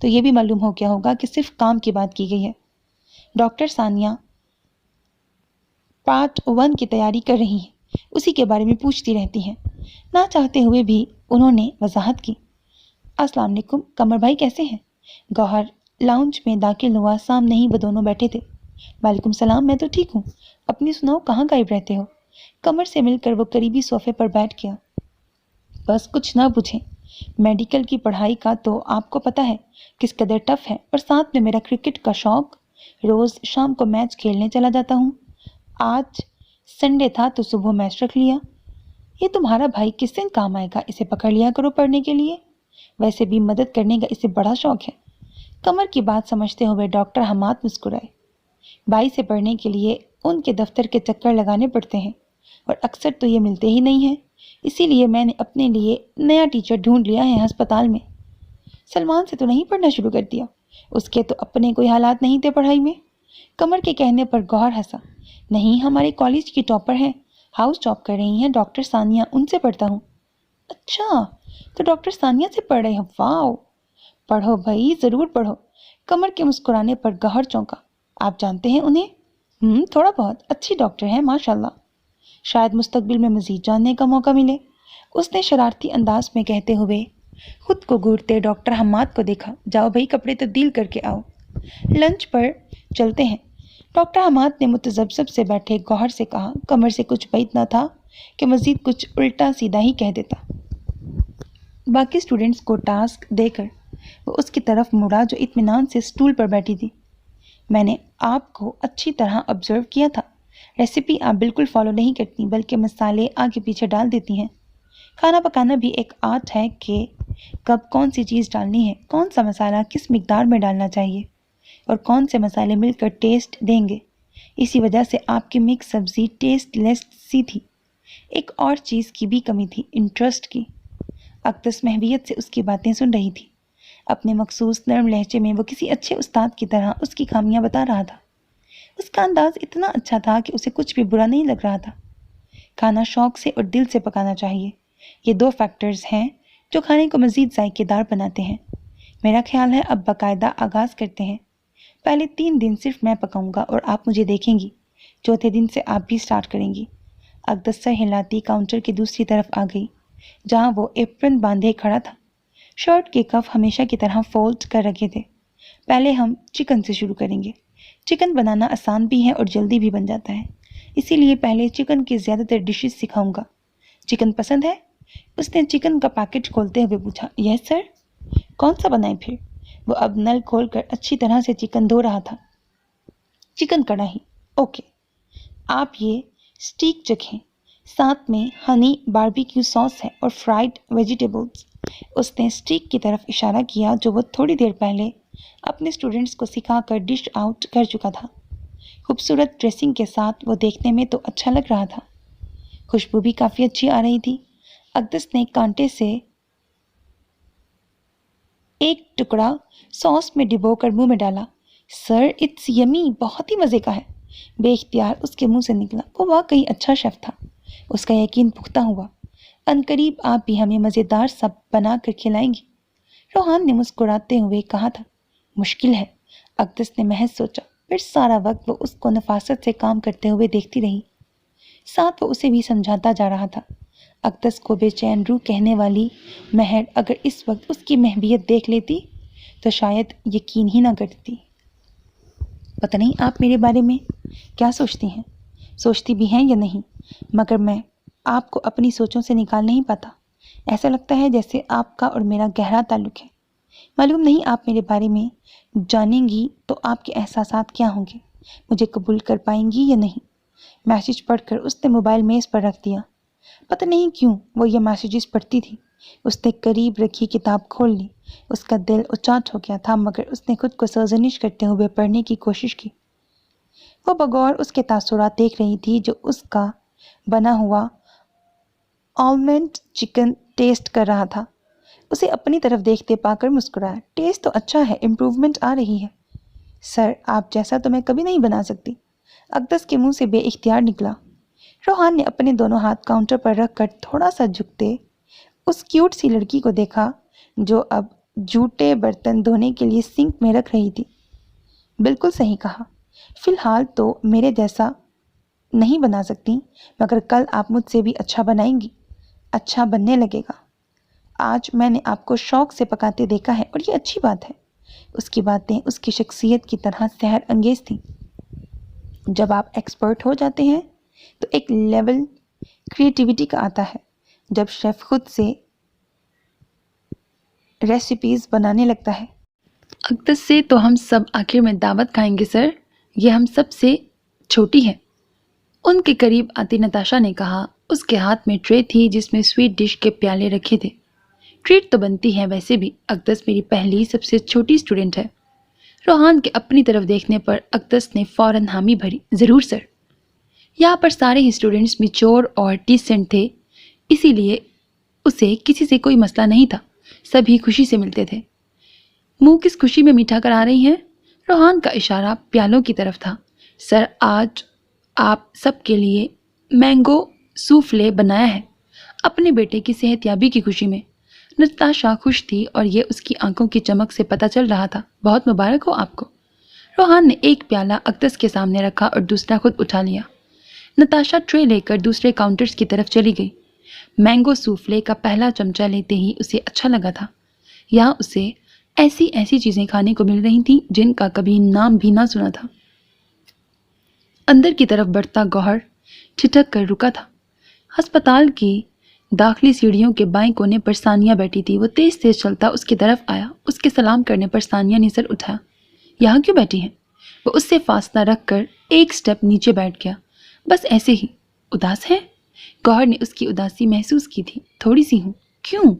تو یہ بھی معلوم ہو گیا ہوگا کہ صرف کام کی بات کی گئی ہے۔ ڈاکٹر ثانیہ پارٹ 1 کی تیاری کر رہی ہیں، اسی کے بارے میں پوچھتی رہتی ہیں۔ نہ چاہتے ہوئے بھی انہوں نے وضاحت کی۔ السلام علیکم، قمر بھائی کیسے ہیں؟ گوہر لاؤنج میں داخل ہوا، سامنے ہی وہ دونوں بیٹھے تھے۔ وعلیکم السلام، میں تو ٹھیک ہوں، اپنی سناؤ، کہاں غائب رہتے ہو؟ قمر سے مل کر وہ قریبی صوفے پر بیٹھ گیا۔ بس کچھ نہ پوچھیں، میڈیکل کی پڑھائی کا تو آپ کو پتہ ہے کس قدر ٹف ہے، اور ساتھ میں میرا کرکٹ کا شوق، روز شام کو میچ کھیلنے چلا جاتا ہوں۔ آج سنڈے تھا تو صبح میچ رکھ لیا۔ یہ تمہارا بھائی کس دن کام آئے گا، اسے پکڑ لیا کرو پڑھنے کے لیے، ویسے بھی مدد کرنے کا اسے بڑا شوق ہے۔ قمر کی بات سمجھتے ہوئے ڈاکٹر حماد مسکرائے۔ بھائی سے پڑھنے کے لیے ان کے دفتر کے چکر لگانے پڑتے ہیں اور اکثر تو یہ ملتے ہی نہیں ہیں، اسی لیے میں نے اپنے لیے نیا ٹیچر ڈھونڈ لیا ہے ہسپتال میں۔ سلمان سے تو نہیں پڑھنا شروع کر دیا؟ اس کے تو اپنے کوئی حالات نہیں تھے پڑھائی میں۔ قمر کے کہنے پر گوہر ہنسا۔ نہیں، ہمارے کالج کی ٹاپر ہیں، ہاؤس ٹاپ کر رہی ہیں ڈاکٹر ثانیہ، ان سے پڑھتا ہوں۔ اچھا، تو ڈاکٹر ثانیہ سے پڑھ رہے ہیں؟ واؤ، پڑھو بھائی، ضرور پڑھو۔ قمر کے مسکرانے پر گوہر چونکا۔ آپ جانتے ہیں انہیں؟ تھوڑا بہت، اچھی ڈاکٹر ہیں ماشاءاللہ، شاید مستقبل میں مزید جاننے کا موقع ملے، اس نے شرارتی انداز میں کہتے ہوئے خود کو گھورتے ڈاکٹر حماد کو دیکھا۔ جاؤ بھائی، کپڑے تبدیل کر کے آؤ، لنچ پر چلتے ہیں۔ ڈاکٹر حماد نے متذبذب سے بیٹھے گوہر سے کہا۔ قمر سے کچھ بعید نہ تھا کہ مزید کچھ الٹا سیدھا ہی کہہ دیتا۔ باقی اسٹوڈنٹس کو ٹاسک دے کر وہ اس کی طرف مڑا جو اطمینان سے اسٹول پر بیٹھی تھی۔ میں نے آپ کو اچھی طرح آبزرو کیا تھا، ریسیپی آپ بالکل فالو نہیں کرتی بلکہ مسالے آگے پیچھے ڈال دیتی ہیں۔ کھانا پکانا بھی ایک آرٹ ہے کہ کب کون سی چیز ڈالنی ہے، کون سا مسالہ کس مقدار میں ڈالنا چاہیے اور کون سے مسالے مل کر ٹیسٹ دیں گے۔ اسی وجہ سے آپ کی مکس سبزی ٹیسٹ لیس سی تھی۔ ایک اور چیز کی بھی کمی تھی، انٹرسٹ کی۔ اقدس محویت سے اس کی باتیں سن رہی تھی۔ اپنے مخصوص نرم لہجے میں وہ کسی اچھے استاد کی طرح اس کی خامیاں بتا رہا تھا۔ اس کا انداز اتنا اچھا تھا کہ اسے کچھ بھی برا نہیں لگ رہا تھا۔ کھانا شوق سے اور دل سے پکانا چاہیے، یہ 2 فیکٹرز ہیں جو کھانے کو مزید ذائقے دار بناتے ہیں۔ میرا خیال ہے اب باقاعدہ آغاز کرتے ہیں۔ پہلے 3 دن صرف میں پکاؤں گا اور آپ مجھے دیکھیں گی، چوتھے دن سے آپ بھی سٹارٹ کریں گی۔ اقدس سر ہلاتی کاؤنٹر کی دوسری طرف آ گئی جہاں وہ ایپرن باندھے کھڑا تھا۔ شرٹ کے کف ہمیشہ کی طرح فولڈ کر رکھے تھے۔ پہلے ہم چکن سے شروع کریں گے۔ چکن بنانا آسان بھی ہے اور جلدی بھی بن جاتا ہے، اسی لیے پہلے چکن کی زیادہ تر ڈشز سکھاؤں گا۔ چکن پسند ہے؟ اس نے چکن کا پیکٹ کھولتے ہوئے پوچھا۔ یس سر۔ کون سا بنائیں پھر؟ وہ اب نل کھول کر اچھی طرح سے چکن دھو رہا تھا۔ چکن کڑھائی، اوکے۔ آپ یہ سٹیک چکھیں، ساتھ میں ہنی باربیکیو ساس ہے اور فرائیڈ ویجیٹیبلز۔ اس نے اسٹیک کی طرف اشارہ کیا جو وہ تھوڑی دیر پہلے اپنے اسٹوڈنٹس کو سکھا کر ڈش آؤٹ کر چکا تھا۔ خوبصورت ڈریسنگ کے ساتھ وہ دیکھنے میں تو اچھا لگ رہا تھا، خوشبو بھی کافی اچھی آ رہی تھی۔ اقدس نے کانٹے سے ایک ٹکڑا ساس میں ڈبو کر منہ میں ڈالا۔ سر اٹس یمی، بہت ہی مزے کا ہے، بے اختیار اس کے منہ سے نکلا۔ وہ واقعی اچھا شیف تھا، اس کا یقین پختہ ہوا۔ عنقریب آپ بھی ہمیں مزیدار سب بنا کر کھلائیں گی، روحان نے مسکراتے ہوئے کہا تھا۔ مشکل ہے، اقدس نے محض سوچا، پھر سارا وقت وہ اس کو نفاست سے کام کرتے ہوئے دیکھتی رہی۔ ساتھ وہ اسے بھی سمجھاتا جا رہا تھا۔ اقدس کو بے چین روح کہنے والی مہر اگر اس وقت اس کی محبیت دیکھ لیتی تو شاید یقین ہی نہ کرتی۔ پتہ نہیں آپ میرے بارے میں کیا سوچتی ہیں، سوچتی بھی ہیں یا نہیں، مگر میں آپ کو اپنی سوچوں سے نکال نہیں پاتا۔ ایسا لگتا ہے جیسے آپ کا اور میرا گہرا تعلق ہے۔ معلوم نہیں آپ میرے بارے میں جانیں گی تو آپ کے احساسات کیا ہوں گے، مجھے قبول کر پائیں گی یا نہیں۔ میسیج پڑھ کر اس نے موبائل میز پر رکھ دیا۔ پتہ نہیں کیوں وہ یہ میسیجز پڑھتی تھی۔ اس نے قریب رکھی کتاب کھول لی۔ اس کا دل اچاٹ ہو گیا تھا، مگر اس نے خود کو سرزنش کرتے ہوئے پڑھنے کی کوشش کی۔ وہ بغور اس کے تاثرات دیکھ رہی تھی جو اس کا بنا ہوا آلمنڈ چکن ٹیسٹ کر رہا تھا۔ اسے اپنی طرف دیکھتے پا کر مسکرایا۔ ٹیسٹ تو اچھا ہے، امپروومنٹ آ رہی ہے۔ سر آپ جیسا تو میں کبھی نہیں بنا سکتی، اقدس کے منہ سے بے اختیار نکلا۔ روحان نے اپنے دونوں ہاتھ کاؤنٹر پر رکھ کر تھوڑا سا جھکتے اس کیوٹ سی لڑکی کو دیکھا جو اب جھوٹے برتن دھونے کے لیے سنک میں رکھ رہی تھی۔ بالکل صحیح کہا، فی الحال تو میرے جیسا نہیں بنا سکتی، مگر کل آپ مجھ سے بھی اچھا بنائیں گی، اچھا بننے لگے گا۔ آج میں نے آپ کو شوق سے پکاتے دیکھا ہے اور یہ اچھی بات ہے۔ اس کی باتیں اس کی شخصیت کی طرح سحر انگیز تھیں۔ جب آپ ایکسپرٹ ہو جاتے ہیں تو ایک لیول کریٹیوٹی کا آتا ہے، جب شیف خود سے ریسیپیز بنانے لگتا ہے۔ اقدس سے تو ہم سب آخر میں دعوت کھائیں گے سر، یہ ہم سب سے چھوٹی ہے، ان کے قریب آتی نتاشا نے کہا۔ اس کے ہاتھ میں ٹرے تھی جس میں سویٹ ڈش کے پیالے رکھے تھے۔ ٹریٹ تو بنتی ہے، ویسے بھی اقدس میری پہلی سب سے چھوٹی اسٹوڈنٹ ہے۔ روحان کے اپنی طرف دیکھنے پر اقدس نے فوراً حامی بھری۔ ضرور سر۔ یہاں پر سارے ہی اسٹوڈنٹس میچور اور ڈیسنٹ تھے، اسی لیے اسے کسی سے کوئی مسئلہ نہیں تھا، سبھی خوشی سے ملتے تھے۔ منہ کس خوشی میں میٹھا کر آ رہی ہیں؟ روحان کا اشارہ پیالوں کی طرف تھا۔ سر آج آپ سب کے لیے مینگو سوفلے بنایا ہے، اپنے بیٹے کی صحت یابی کی خوشی میں۔ نتاشا خوش تھی اور یہ اس کی آنکھوں کی چمک سے پتہ چل رہا تھا۔ بہت مبارک ہو آپ کو۔ روحان نے ایک پیالہ اقدس کے سامنے رکھا اور دوسرا خود اٹھا لیا۔ نتاشا ٹرے لے کر دوسرے کاؤنٹرز کی طرف چلی گئی۔ مینگو سوفلے کا پہلا چمچہ لیتے ہی اسے اچھا لگا تھا۔ یہاں اسے ایسی چیزیں کھانے کو مل رہی تھیں جن کا کبھی نام بھی نہ سنا تھا۔ اندر کی طرف بڑھتا گوہر ٹھٹک کر رکا تھا۔ ہسپتال کی داخلی سیڑھیوں کے بائیں کونے پر ثانیہ بیٹھی تھی۔ وہ تیز چلتا اس کی طرف آیا۔ اس کے سلام کرنے پر ثانیہ نے سر اٹھایا۔ یہاں کیوں بیٹھی ہیں؟ وہ اس سے فاصلہ رکھ کر ایک سٹیپ نیچے بیٹھ گیا۔ بس ایسے ہی۔ اداس ہے؟ گوہر نے اس کی اداسی محسوس کی تھی۔ تھوڑی سی ہوں۔ کیوں؟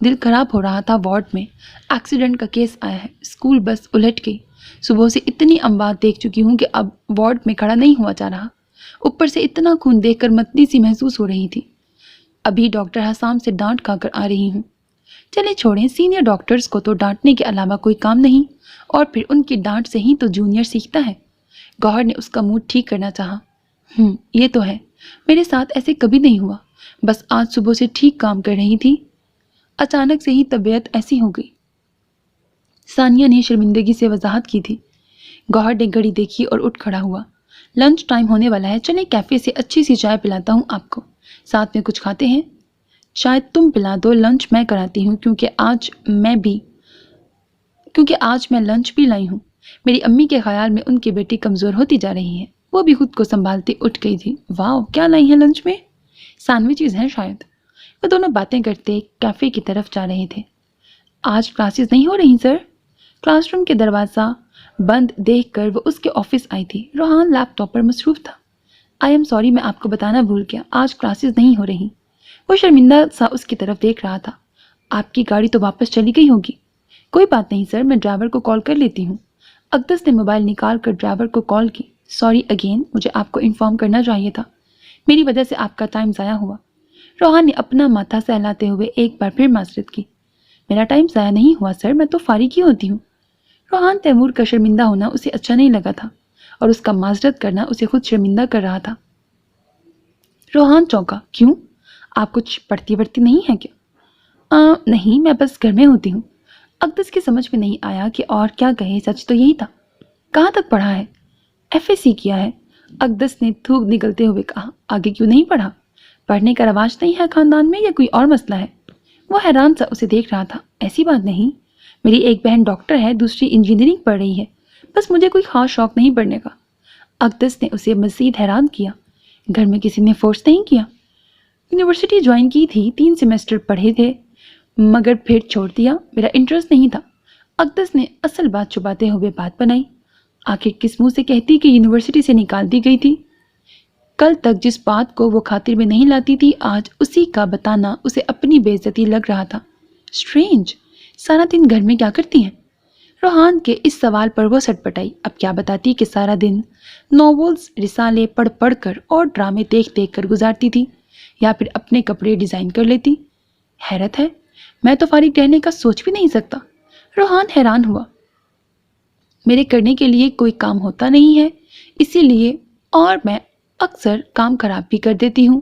دل خراب ہو رہا تھا۔ وارڈ میں ایکسیڈنٹ کا کیس آیا ہے، اسکول بس الٹ گئی، صبح سے اتنی اموات دیکھ چکی ہوں کہ اب وارڈ میں کھڑا نہیں ہوا جا رہا، اوپر سے اتنا خون دیکھ کر متلی سی محسوس ہو رہی تھی۔ ابھی ڈاکٹر حسام سے ڈانٹ کھا کر آ رہی ہوں۔ چلے چھوڑیں، سینئر ڈاکٹرز کو تو ڈانٹنے کے علاوہ کوئی کام نہیں، اور پھر ان کی ڈانٹ سے ہی تو جونیئر سیکھتا ہے۔ گوہر نے اس کا موڈ ٹھیک کرنا چاہا۔ یہ تو ہے، میرے ساتھ ایسے کبھی نہیں ہوا، بس آج صبح سے ٹھیک کام کر رہی تھی، اچانک سے ہی طبیعت ایسی ہو گئی۔ ثانیہ نے شرمندگی سے وضاحت کی تھی۔ گوہر نے گھڑی دیکھی اور اٹھ کھڑا ہوا۔ لنچ ٹائم ہونے والا ہے، چلیں کیفے سے اچھی سی چائے پلاتا ہوں آپ کو، ساتھ میں کچھ کھاتے ہیں؟ شاید تم پلا دو، لنچ میں کراتی ہوں، کیونکہ آج میں لنچ بھی لائی ہوں۔ میری امی کے خیال میں ان کی بیٹی کمزور ہوتی جا رہی ہے۔ وہ بھی خود کو سنبھالتے اٹھ گئی تھی۔ واو، کیا لائی ہیں لنچ میں؟ سینڈوچز ہیں شاید۔ وہ دونوں باتیں کرتے کیفے کی طرف جا رہے تھے۔ آج کلاسز نہیں ہو رہی سر؟ کلاس روم کے دروازہ بند دیکھ کر وہ اس کے آفس آئی تھی۔ روحان لیپ ٹاپ پر مصروف تھا۔ آئی ایم سوری، میں آپ کو بتانا بھول گیا، آج کلاسز نہیں ہو رہی۔ وہ شرمندہ سا اس کی طرف دیکھ رہا تھا۔ آپ کی گاڑی تو واپس چلی گئی ہوگی۔ کوئی بات نہیں سر، میں ڈرائیور کو کال کر لیتی ہوں۔ اقدس نے موبائل نکال کر ڈرائیور کو کال کی۔ سوری اگین، مجھے آپ کو انفارم کرنا چاہیے تھا، میری وجہ سے آپ کا ٹائم ضائع ہوا۔ روحان نے اپنا ماتھا سہلاتے ہوئے ایک بار پھر معذرت کی۔ میرا ٹائم ضائع نہیں ہوا سر، میں تو فارغ ہی ہوتی ہوں۔ روحان تیمور کا شرمندہ ہونا اسے اچھا نہیں لگا تھا اور اس کا معذرت کرنا اسے خود شرمندہ کر رہا تھا۔ روحان چونکا۔ کیوں؟ آپ کچھ پڑھتی وڑھتی نہیں ہیں کیا؟ نہیں، میں بس گھر میں ہوتی ہوں۔ اقدس کی سمجھ میں نہیں آیا کہ اور کیا کہے، سچ تو یہی تھا۔ کہاں تک پڑھا ہے؟ FSC کیا ہے، اقدس نے تھوک نکلتے ہوئے کہا۔ آگے کیوں نہیں پڑھا؟ پڑھنے کا رواج نہیں ہے خاندان میں یا کوئی اور مسئلہ ہے؟ وہ حیران سا اسے دیکھ رہا تھا۔ ایسی بات نہیں، میری ایک بہن ڈاکٹر ہے، دوسری انجینئرنگ پڑھ رہی ہے، بس مجھے کوئی خاص شوق نہیں پڑھنے کا۔ اقدس نے اسے مزید حیران کیا۔ گھر میں کسی نے فورس نہیں کیا؟ یونیورسٹی جوائن کی تھی، 3 سیمیسٹر پڑھے تھے، مگر پھر چھوڑ دیا، میرا انٹرسٹ نہیں تھا۔ اقدس نے اصل بات چھپاتے ہوئے بات بنائی۔ آخر کس منہ سے کہتی کہ یونیورسٹی سے نکال دی گئی تھی؟ کل تک جس بات کو وہ خاطر میں نہیں لاتی تھی، آج اسی کا بتانا اسے اپنی بے عزتی لگ رہا تھا۔ اسٹرینج، سارا دن گھر میں کیا کرتی ہیں؟ روحان کے اس سوال پر وہ سٹ پٹائی۔ اب کیا بتاتی کہ سارا دن ناولز، رسالے پڑھ پڑھ کر اور ڈرامے دیکھ دیکھ کر گزارتی تھی، یا پھر اپنے کپڑے ڈیزائن کر لیتی۔ حیرت ہے، میں تو فارغ رہنے کا سوچ بھی نہیں سکتا۔ روحان حیران ہوا۔ میرے کرنے کے لیے کوئی کام ہوتا نہیں ہے، اسی لیے، اور میں اکثر کام خراب بھی کر دیتی ہوں۔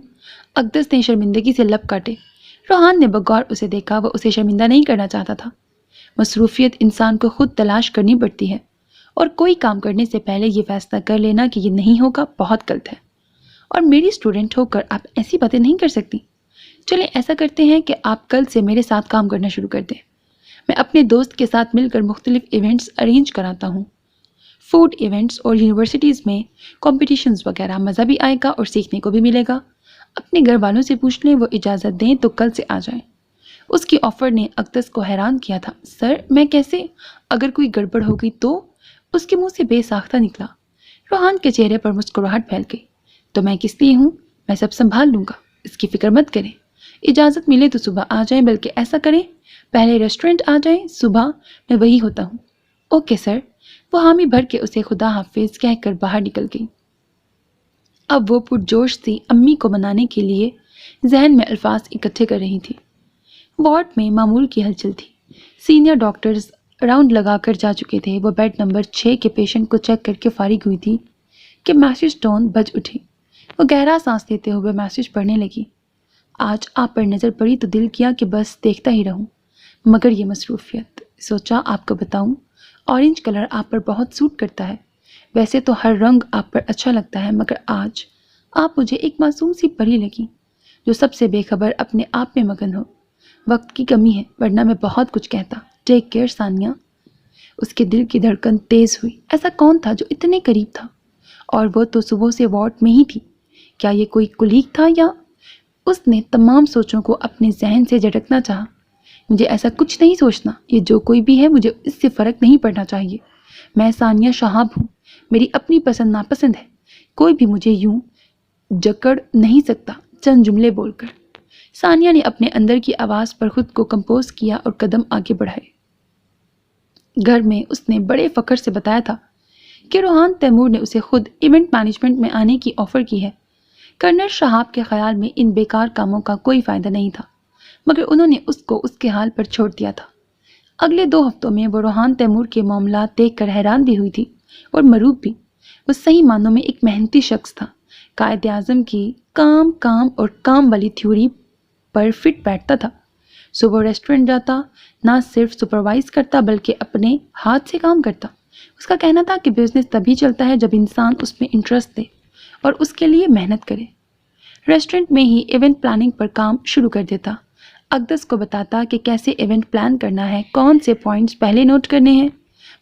اقدس نے شرمندگی سے لب کاٹے۔ روحان نے بغور اسے دیکھا۔ وہ اسے شرمندہ نہیں کرنا چاہتا تھا۔ مصروفیت انسان کو خود تلاش کرنی پڑتی ہے، اور کوئی کام کرنے سے پہلے یہ فیصلہ کر لینا کہ یہ نہیں ہوگا بہت غلط ہے۔ اور میری اسٹوڈنٹ ہو کر آپ ایسی باتیں نہیں کر سکتی۔ چلیں ایسا کرتے ہیں کہ آپ کل سے میرے ساتھ کام کرنا شروع کر دیں۔ میں اپنے دوست کے ساتھ مل کر مختلف ایونٹس ارینج کراتا ہوں، فوڈ ایونٹس اور یونیورسٹیز میں کمپٹیشنز وغیرہ۔ مزہ بھی آئے گا اور سیکھنے کو بھی ملے گا۔ اپنے گھر والوں سے پوچھ لیں، وہ اجازت دیں تو کل سے آ جائیں۔ اس کی آفر نے اقدس کو حیران کیا تھا۔ سر، میں کیسے؟ اگر کوئی گڑبڑ ہو گئی تو؟ اس کے منہ سے بے ساختہ نکلا۔ روحان کے چہرے پر مسکراہٹ پھیل گئی۔ تو میں کس لیے ہوں؟ میں سب سنبھال لوں گا، اس کی فکر مت کریں۔ اجازت ملے تو صبح آ جائیں، بلکہ ایسا کریں پہلے ریسٹورنٹ آ جائیں، صبح میں وہی ہوتا ہوں۔ Okay sir. وہ حامی بھر کے اسے خدا حافظ کہہ کر باہر نکل گئی۔ اب وہ پرجوش سی امی کو منانے کے لیے ذہن میں الفاظ اکٹھے کر رہی تھی۔ وارڈ میں معمول کی ہلچل تھی۔ سینئر ڈاکٹرز راؤنڈ لگا کر جا چکے تھے۔ وہ بیڈ نمبر 6 کے پیشنٹ کو چیک کر کے فارغ ہوئی تھی کہ میسج ٹون بج اٹھی۔ وہ گہرا سانس لیتے ہوئے میسج پڑھنے لگی۔ آج آپ پر نظر پڑی تو دل کیا کہ بس دیکھتا ہی رہوں، مگر یہ مصروفیت، سوچا آپ کو بتاؤں۔ اورنج کلر آپ پر بہت سوٹ کرتا ہے، ویسے تو ہر رنگ آپ پر اچھا لگتا ہے، مگر آج آپ مجھے ایک معصوم سی پری لگی جو سب سے بے خبر اپنے آپ میں مگن ہو۔ وقت کی کمی ہے، ورنہ میں بہت کچھ کہتا۔ ٹیک کیئر ثانیہ۔ اس کے دل کی دھڑکن تیز ہوئی۔ ایسا کون تھا جو اتنے قریب تھا؟ اور وہ تو صبح سے وارڈ میں ہی تھی۔ کیا یہ کوئی کولیگ تھا یا؟ اس نے تمام سوچوں کو اپنے ذہن سے جھٹکنا چاہا۔ مجھے ایسا کچھ نہیں سوچنا، یہ جو کوئی بھی ہے مجھے اس سے فرق نہیں پڑنا چاہیے۔ میں ثانیہ شہاب ہوں، میری اپنی پسند ناپسند ہے، کوئی بھی مجھے یوں جکڑ نہیں سکتا۔ چند جملے بول کر ثانیہ نے اپنے اندر کی آواز پر خود کو کمپوز کیا اور قدم آگے بڑھائے۔ گھر میں اس نے بڑے فخر سے بتایا تھا کہ روحان تیمور نے اسے خود ایونٹ مینجمنٹ میں آنے کی آفر کی ہے۔ کرنل شہاب کے خیال میں ان بیکار کاموں کا کوئی فائدہ نہیں تھا، مگر انہوں نے اس کو اس کے حال پر چھوڑ دیا تھا۔ اگلے 2 ہفتوں میں وہ روحان تیمور کے معاملات دیکھ کر حیران بھی ہوئی تھی اور مروب بھی۔ وہ صحیح معنوں میں ایک محنتی شخص تھا، قائد اعظم کی کام کام اور کام والی تھیوری پر فٹ بیٹھتا تھا۔ صبح ریسٹورنٹ جاتا، نہ صرف سپروائز کرتا بلکہ اپنے ہاتھ سے کام کرتا۔ اس کا کہنا تھا کہ بزنس تبھی چلتا ہے جب انسان اس میں انٹرسٹ دے اور اس کے لیے محنت کرے۔ ریسٹورنٹ میں ہی ایونٹ پلاننگ پر کام شروع کر دیتا۔ اقدس کو بتاتا کہ کیسے ایونٹ پلان کرنا ہے، کون سے پوائنٹس پہلے نوٹ کرنے ہیں،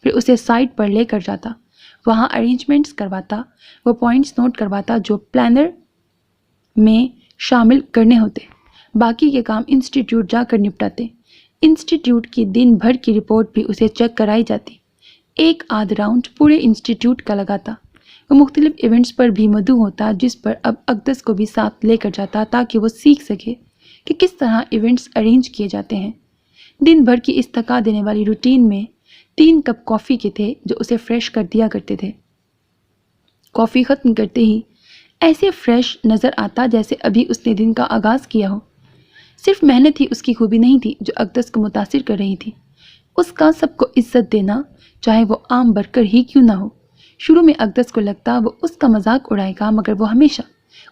پھر اسے سائٹ پر لے کر جاتا، وہاں ارینجمنٹس کرواتا، وہ پوائنٹس نوٹ کرواتا جو پلانر میں شامل کرنے ہوتے، باقی کے کام انسٹیٹیوٹ جا کر نپٹاتے۔ انسٹیٹیوٹ کی دن بھر کی رپورٹ بھی اسے چیک کرائی جاتی۔ ایک آدھ راؤنڈ پورے انسٹیٹیوٹ کا لگاتا۔ وہ مختلف ایونٹس پر بھی مدعو ہوتا جس پر اب اقدس کو بھی ساتھ لے کر جاتا تاکہ وہ سیکھ سکے کہ کس طرح ایونٹس ارینج کیے جاتے ہیں۔ دن بھر کی اس تھکا دینے والی روٹین میں 3 کپ کافی کے تھے جو اسے فریش کر دیا کرتے تھے۔ کافی ختم کرتے ہی ایسے فریش نظر آتا جیسے ابھی اس نے دن کا آغاز کیا ہو۔ صرف محنت ہی اس کی خوبی نہیں تھی جو اقدس کو متاثر کر رہی تھی، اس کا سب کو عزت دینا، چاہے وہ عام برکر ہی کیوں نہ ہو۔ شروع میں اقدس کو لگتا وہ اس کا مذاق اڑائے گا، مگر وہ ہمیشہ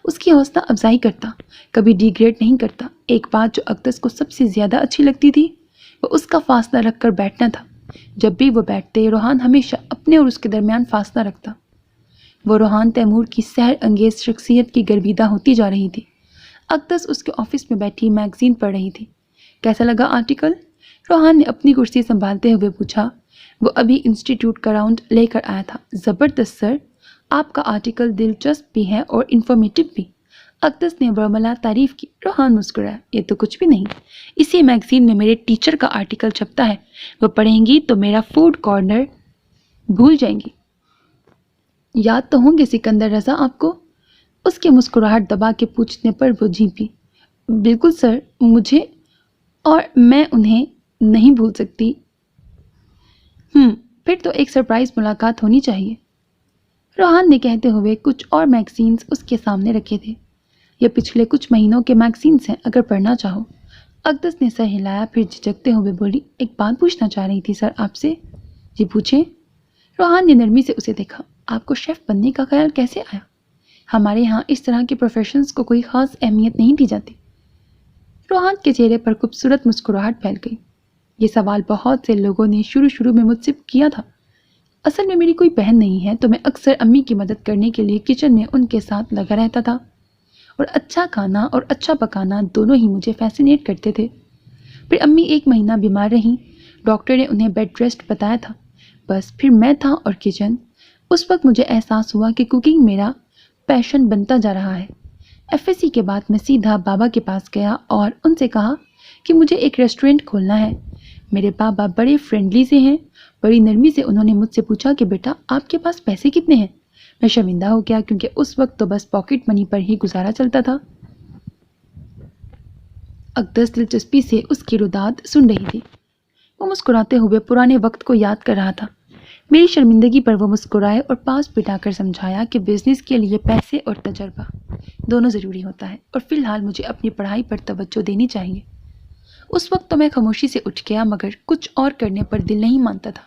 اس کی حوصلہ افزائی کرتا، کبھی ڈی گریڈ نہیں کرتا۔ ایک بات جو اقدس کو سب سے زیادہ اچھی لگتی تھی وہ اس کا فاصلہ رکھ کر بیٹھنا تھا۔ جب بھی وہ بیٹھتے روحان ہمیشہ اپنے اور اس کے درمیان فاصلہ رکھتا۔ وہ روحان تیمور کی سحر انگیز شخصیت کی گرویدہ ہوتی جا رہی تھی۔ اقدس اس کے آفس میں بیٹھی میگزین پڑھ رہی تھی۔ کیسا لگا آرٹیکل؟ روحان نے اپنی کرسی سنبھالتے ہوئے پوچھا۔ وہ ابھی انسٹیٹیوٹ کا راؤنڈ لے کر آیا تھا۔ زبردست سر، آپ کا آرٹیکل دلچسپ بھی ہے اور انفارمیٹیو بھی۔ اقدس نے برملا تعریف کی۔ روحان مسکرایا۔ یہ تو کچھ بھی نہیں، اسی میگزین میں میرے ٹیچر کا آرٹیکل چھپتا ہے، وہ پڑھیں گی تو میرا فوڈ کارنر بھول جائیں گی۔ یاد تو ہوں گے سکندر رضا آپ کو؟ اس کے مسکراہٹ دبا کے پوچھنے پر وہ جھیپی۔ بالکل سر، مجھے اور میں انہیں نہیں بھول سکتی۔ پھر تو ایک سرپرائز ملاقات ہونی چاہیے، روحان نے کہتے ہوئے کچھ اور میگزینز اس کے سامنے رکھے تھے۔ یہ پچھلے کچھ مہینوں کے میگزینز ہیں، اگر پڑھنا چاہو۔ اقدس نے سر ہلایا، پھر جھجکتے ہوئے بولی، ایک بات پوچھنا چاہ رہی تھی سر آپ سے۔ جی پوچھیں۔ روحان نے نرمی سے اسے دیکھا۔ آپ کو شیف بننے کا خیال کیسے آیا؟ ہمارے ہاں اس طرح کے پروفیشنز کو کوئی خاص اہمیت نہیں دی جاتی۔ روحان کے چہرے پر خوبصورت مسکراہٹ پھیل گئی۔ یہ سوال بہت سے لوگوں نے شروع میں مجھ سے کیا تھا۔ اصل میں میری کوئی بہن نہیں ہے تو میں اکثر امی کی مدد کرنے کے لیے کچن میں ان کے ساتھ لگا رہتا تھا، اور اچھا کھانا اور اچھا پکانا دونوں ہی مجھے فیسینیٹ کرتے تھے۔ پھر امی 1 مہینہ بیمار رہیں، ڈاکٹر نے انہیں بیڈ ریسٹ بتایا تھا، بس پھر میں تھا اور کچن۔ اس وقت مجھے احساس ہوا کہ کوکنگ میرا پیشن بنتا جا رہا ہے۔ FSC کے بعد میں سیدھا بابا کے پاس گیا اور ان سے کہا کہ مجھے ایک ریسٹورنٹ کھولنا ہے۔ میرے بابا بڑے فرینڈلی سے ہیں۔ بڑی نرمی سے انہوں نے مجھ سے پوچھا کہ بیٹا آپ کے پاس پیسے کتنے ہیں؟ میں شرمندہ ہو گیا کیونکہ اس وقت تو بس پاکٹ منی پر ہی گزارا چلتا تھا۔ اقدس دلچسپی سے اس کی رداد سن رہی تھی۔ وہ مسکراتے ہوئے پرانے وقت کو یاد کر رہا تھا۔ میری شرمندگی پر وہ مسکرائے اور پاس بٹا کر سمجھایا کہ بزنس کے لیے پیسے اور تجربہ دونوں ضروری ہوتا ہے، اور فی الحال مجھے اپنی پڑھائی پر توجہ دینی چاہیے۔ اس وقت تو میں خاموشی سے اٹھ گیا، مگر کچھ اور کرنے پر دل نہیں مانتا تھا۔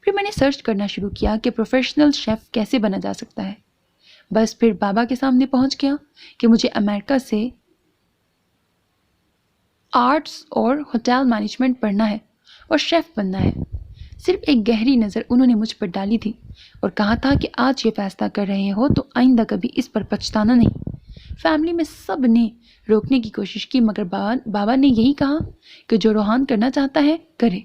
پھر میں نے سرچ کرنا شروع کیا کہ پروفیشنل شیف کیسے بنا جا سکتا ہے۔ بس پھر بابا کے سامنے پہنچ گیا کہ مجھے امریکہ سے آرٹس اور ہوٹل مینجمنٹ پڑھنا ہے اور شیف بننا ہے۔ صرف ایک گہری نظر انہوں نے مجھ پر ڈالی تھی اور کہا تھا کہ آج یہ فیصلہ کر رہے ہو تو آئندہ کبھی اس پر پچھتانا نہیں۔ فیملی میں سب نے روکنے کی کوشش کی، مگر بابا نے یہی کہا کہ جو روحان کرنا چاہتا ہے کرے،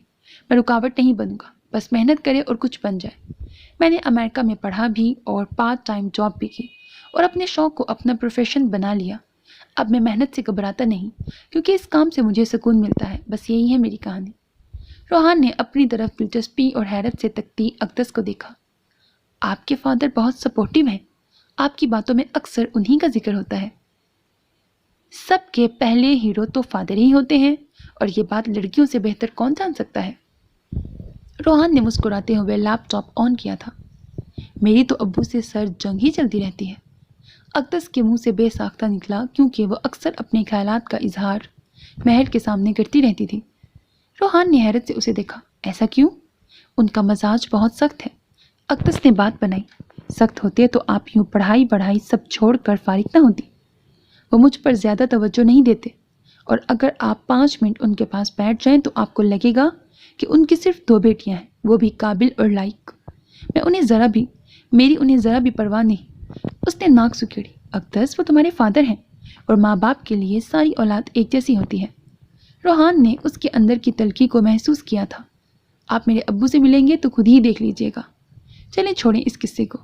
میں رکاوٹ نہیں بنوں گا، بس محنت کرے اور کچھ بن جائے۔ میں نے امریکہ میں پڑھا بھی اور پارٹ ٹائم جاب بھی کی اور اپنے شوق کو اپنا پروفیشن بنا لیا۔ اب میں محنت سے گھبراتا نہیں کیونکہ اس کام سے مجھے سکون ملتا ہے۔ بس یہی ہے میری کہانی۔ روحان نے اپنی طرف دلچسپی اور حیرت سے تکتی اقدس کو دیکھا۔ آپ کے فادر بہت سپورٹیو ہیں، آپ کی باتوں میں اکثر انہی کا ذکر ہوتا ہے۔ سب کے پہلے ہیرو تو فادر ہی ہوتے ہیں، اور یہ بات لڑکیوں سے بہتر کون جان سکتا ہے؟ روحان نے مسکراتے ہوئے لیپ ٹاپ آن کیا تھا۔ میری تو ابو سے سر جنگ ہی چلتی رہتی ہے۔ اقدس کے منہ سے بے ساختہ نکلا کیونکہ وہ اکثر اپنے خیالات کا اظہار مہر کے سامنے کرتی رہتی تھی۔ روحان نے حیرت سے اسے دیکھا۔ ایسا کیوں؟ ان کا مزاج بہت سخت ہے۔ اقدس نے بات بنائی۔ سخت ہوتے تو آپ یوں پڑھائی سب چھوڑ کر فارغ نہ ہوتی۔ وہ مجھ پر زیادہ توجہ نہیں دیتے، اور اگر آپ 5 منٹ ان کے پاس بیٹھ جائیں تو آپ کو لگے گا کہ ان کی صرف 2 بیٹیاں ہیں، وہ بھی قابل اور لائق۔ میری انہیں ذرا بھی پرواہ نہیں۔ اس نے ناک سکیڑی۔ اقدس، وہ تمہارے فادر ہیں، اور ماں باپ کے لیے ساری اولاد ایک جیسی ہوتی ہے۔ روحان نے اس کے اندر کی تلخی کو محسوس کیا تھا۔ آپ میرے ابو سے ملیں گے تو خود ہی دیکھ لیجئے گا۔ چلیں چھوڑیں اس قصے کو،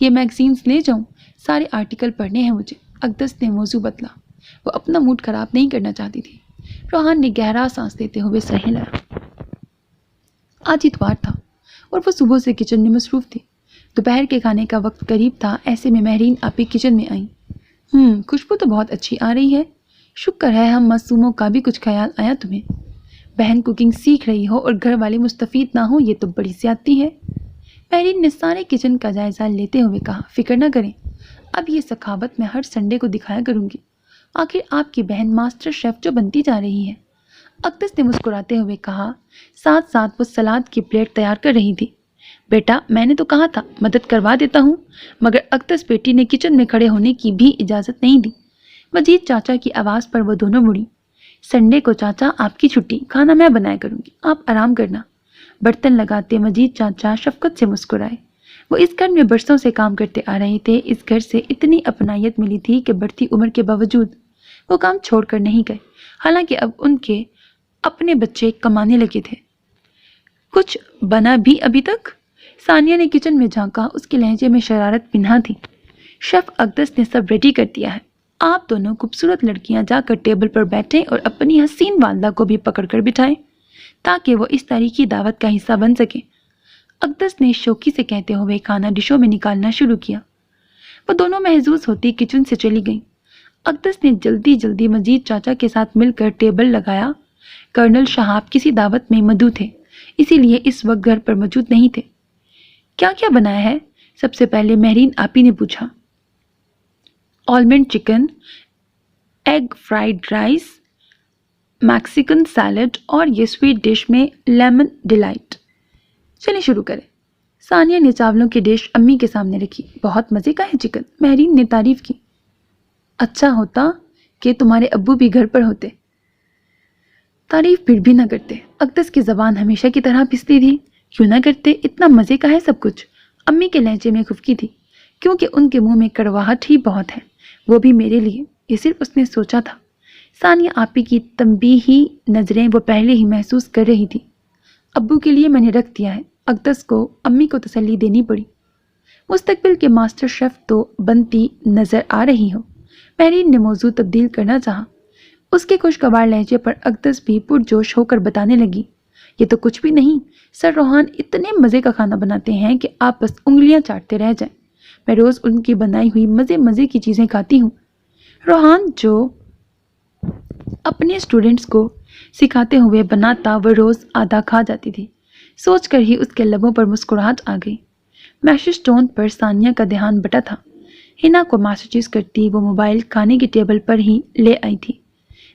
یہ میگزینز لے جاؤں، سارے آرٹیکل پڑھنے ہیں مجھے۔ اقدس نے موضوع بدلا۔ وہ اپنا موڈ خراب نہیں کرنا چاہتی تھی۔ روحان نے گہرا سانس لیتے ہوئے سر ہلایا۔ آج اتوار تھا اور وہ صبح سے کچن میں مصروف تھی۔ دوپہر کے کھانے کا وقت قریب تھا، ایسے میں مہرین آپی کچن میں آئیں۔ خوشبو تو بہت اچھی آ رہی ہے، شکر ہے ہم معصوموں کا بھی کچھ خیال آیا تمہیں۔ بہن کوکنگ سیکھ رہی ہو اور گھر والے مستفید نہ ہو، یہ تو بڑی زیادتی ہے۔ مہرین نے سارے کچن کا جائزہ لیتے ہوئے کہا، فکر نہ کریں، اب یہ سخاوت میں ہر سنڈے کو دکھایا کروں گی، آخر آپ کی بہن ماسٹر شیف جو بنتی جا رہی ہے۔ اقدس نے مسکراتے ہوئے کہا، ساتھ ساتھ وہ سلاد کی پلیٹ تیار کر رہی تھی۔ بیٹا میں نے تو کہا تھا مدد کروا دیتا ہوں، مگر اقدس بیٹی نے کچن میں کھڑے ہونے کی بھی اجازت نہیں دی۔ مجید چاچا کی آواز پر وہ دونوں مڑی۔ سنڈے کو چاچا آپ کی چھٹی، کھانا میں بنایا کروں گی، آپ آرام کرنا۔ برتن لگاتے مجید چاچا شفقت سے مسکرائے۔ وہ اس گھر میں برسوں سے کام کرتے آ رہے تھے، اس گھر سے اتنی اپنائیت ملی تھی کہ بڑھتی عمر کے باوجود وہ کام چھوڑ کر نہیں گئے، حالانکہ اب ان کے اپنے بچے کمانے لگے تھے۔ کچھ بنا بھی ابھی تک؟ ثانیہ نے کچن میں جھانکا، اس کے لہجے میں شرارت پنہا تھی۔ شیف اقدس نے سب ریڈی کر دیا ہے، آپ دونوں خوبصورت لڑکیاں جا کر ٹیبل پر بیٹھیں اور اپنی حسین والدہ کو بھی پکڑ کر بٹھائیں تاکہ وہ اس تاریخی دعوت کا حصہ بن سکیں۔ اقدس نے شوقی سے کہتے ہوئے کھانا ڈشوں میں نکالنا شروع کیا۔ وہ دونوں محظوظ ہوتی کچن سے چلی گئیں۔ اقدس نے جلدی جلدی مجید چاچا کے ساتھ مل کر ٹیبل لگایا۔ کرنل شہاب کسی دعوت میں مدعو تھے، اسی لیے اس وقت گھر پر موجود نہیں تھے۔ کیا کیا بنایا ہے؟ سب سے پہلے مہرین آپی نے پوچھا۔ Almond chicken, egg fried rice, Mexican salad اور یہ سویٹ ڈش میں لیمن ڈیلائٹ۔ چلیں شروع کریں۔ ثانیہ نے چاولوں کی ڈش امی کے سامنے رکھی۔ بہت مزے کا ہے چکن، مہرین نے تعریف کی۔ اچھا ہوتا کہ تمہارے ابو بھی گھر پر ہوتے، تعریف پھر بھی نہ کرتے۔ اقدس کی زبان ہمیشہ کی طرح پستی تھی۔ کیوں نہ کرتے، اتنا مزے کا ہے سب کچھ۔ امی کے لہجے میں خفگی تھی، کیونکہ ان کے منہ میں کڑواہٹ ہی بہت ہے، وہ بھی میرے لیے، یہ صرف اس نے سوچا تھا۔ ثانیہ آپی کی تنبیہی نظریں وہ پہلے ہی محسوس کر رہی تھی۔ ابو کے لیے میں نے رکھ دیا ہے۔ اقدس کو امی کو تسلی دینی پڑی۔ مستقبل کے ماسٹر شیف تو بنتی نظر آ رہی ہو۔ مہرین نے موضوع تبدیل کرنا چاہا۔ اس کے خوشگوار لہجے پر اقدس بھی پرجوش ہو کر بتانے لگی، یہ تو کچھ بھی نہیں، سر روحان اتنے مزے کا کھانا بناتے ہیں کہ آپ بس انگلیاں چاٹتے رہ جائیں۔ میں روز ان کی بنائی ہوئی مزے کی چیزیں کھاتی ہوں۔ روحان جو اپنے اسٹوڈنٹس کو سکھاتے ہوئے بناتا، وہ روز آدھا کھا جاتی تھی۔ سوچ کر ہی اس کے لبوں پر مسکراہٹ آ گئی۔ میشز ٹون پر ثانیہ کا دھیان بٹا تھا۔ ہنا کو میسیجز کرتی وہ موبائل کھانے کی ٹیبل پر ہی لے آئی تھی۔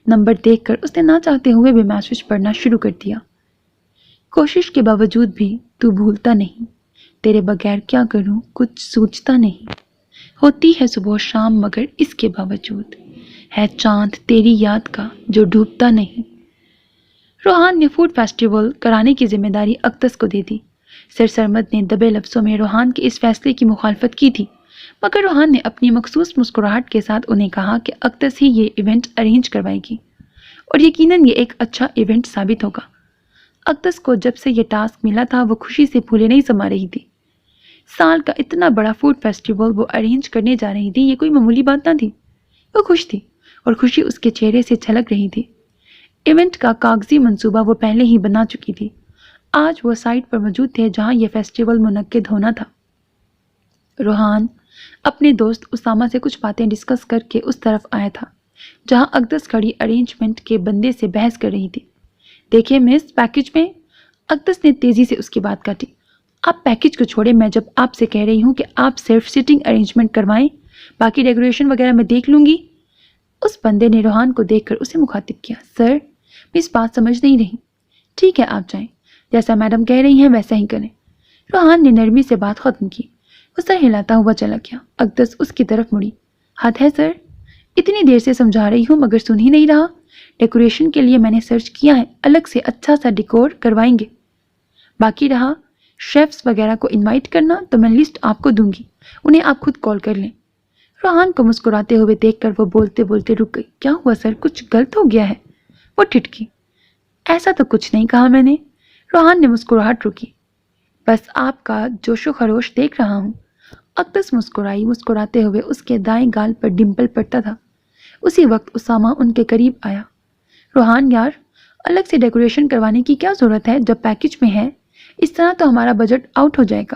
نمبر دیکھ کر اس نے نہ چاہتے ہوئے بھی میسیج پڑھنا شروع کر دیا۔ کوشش کے باوجود بھی تو بھولتا نہیں، تیرے بغیر کیا کروں، کچھ سوچتا نہیں، ہوتی ہے صبح و شام مگر اس کے باوجود، ہے چاند تیری یاد کا جو ڈوبتا نہیں۔ روحان نے فوڈ فیسٹیول کرانے کی ذمہ داری اقدس کو دے دی۔ سر سرمد نے دبے لفظوں میں روحان کے اس فیصلے کی مخالفت کی تھی، مگر روحان نے اپنی مخصوص مسکراہٹ کے ساتھ انہیں کہا کہ اقدس ہی یہ ایونٹ ارینج کروائے گی، اور یقیناً یہ ایک اچھا ایونٹ ثابت ہوگا۔ اقدس کو جب سے یہ ٹاسک ملا تھا وہ خوشی سے پھولے نہیں سما رہی تھی۔ سال کا اتنا بڑا فوڈ فیسٹیول وہ ارینج کرنے جا رہی تھی، یہ کوئی معمولی بات نہ تھی۔ وہ خوش تھی اور خوشی اس کے چہرے سے چھلک رہی تھی۔ ایونٹ کا کاغذی منصوبہ وہ پہلے ہی بنا چکی تھی۔ آج وہ سائٹ پر موجود تھے جہاں یہ فیسٹیول منعقد ہونا تھا۔ روحان اپنے دوست اسامہ سے کچھ باتیں ڈسکس کر کے اس طرف آیا تھا جہاں اقدس کھڑی ارینجمنٹ کے بندے سے بحث کر رہی تھی۔ دیکھیں مس، پیکج میں، اقدس نے تیزی سے اس کی بات کاٹی۔ آپ پیکج کو چھوڑیں، میں جب آپ سے کہہ رہی ہوں کہ آپ صرف سٹنگ ارینجمنٹ کروائیں، باقی ڈیکوریشن وغیرہ میں دیکھ لوں گی۔ اس بندے نے روحان کو دیکھ کر اسے مخاطب کیا۔ سر، میں اس بات سمجھ نہیں رہی۔ ٹھیک ہے آپ جائیں، جیسا میڈم کہہ رہی ہیں ویسا ہی کریں۔ روحان نے نرمی سے بات ختم کی۔ وہ سر ہلاتا ہوا چلا گیا۔ اقدس اس کی طرف مڑی۔ حد ہے سر، اتنی دیر سے سمجھا رہی ہوں مگر سن ہی نہیں رہا۔ ڈیکوریشن کے لیے میں نے سرچ کیا ہے، الگ سے اچھا سا ڈیکور کروائیں گے۔ باقی رہا شیفز وغیرہ کو انوائٹ کرنا تو میں لسٹ آپ کو دوں گی، انہیں آپ خود کال کر لیں۔ روحان کو مسکراتے ہوئے دیکھ کر وہ بولتے بولتے رک گئی۔ کیا ہوا سر، کچھ غلط ہو گیا ہے؟ وہ ٹھٹکی۔ ایسا تو کچھ نہیں کہا میں نے۔ روحان نے مسکراہٹ روکی۔ بس آپ کا جوش و خروش دیکھ رہا ہوں۔ اقدس مسکرائی۔ مسکراتے ہوئے اس کے دائیں گال پر ڈمپل پڑتا تھا۔ اسی وقت اسامہ ان کے قریب آیا۔ روحان یار، الگ سے ڈیکوریشن کروانے کی کیا ضرورت ہے جب پیکج میں ہے؟ اس طرح تو ہمارا بجٹ آؤٹ ہو جائے گا۔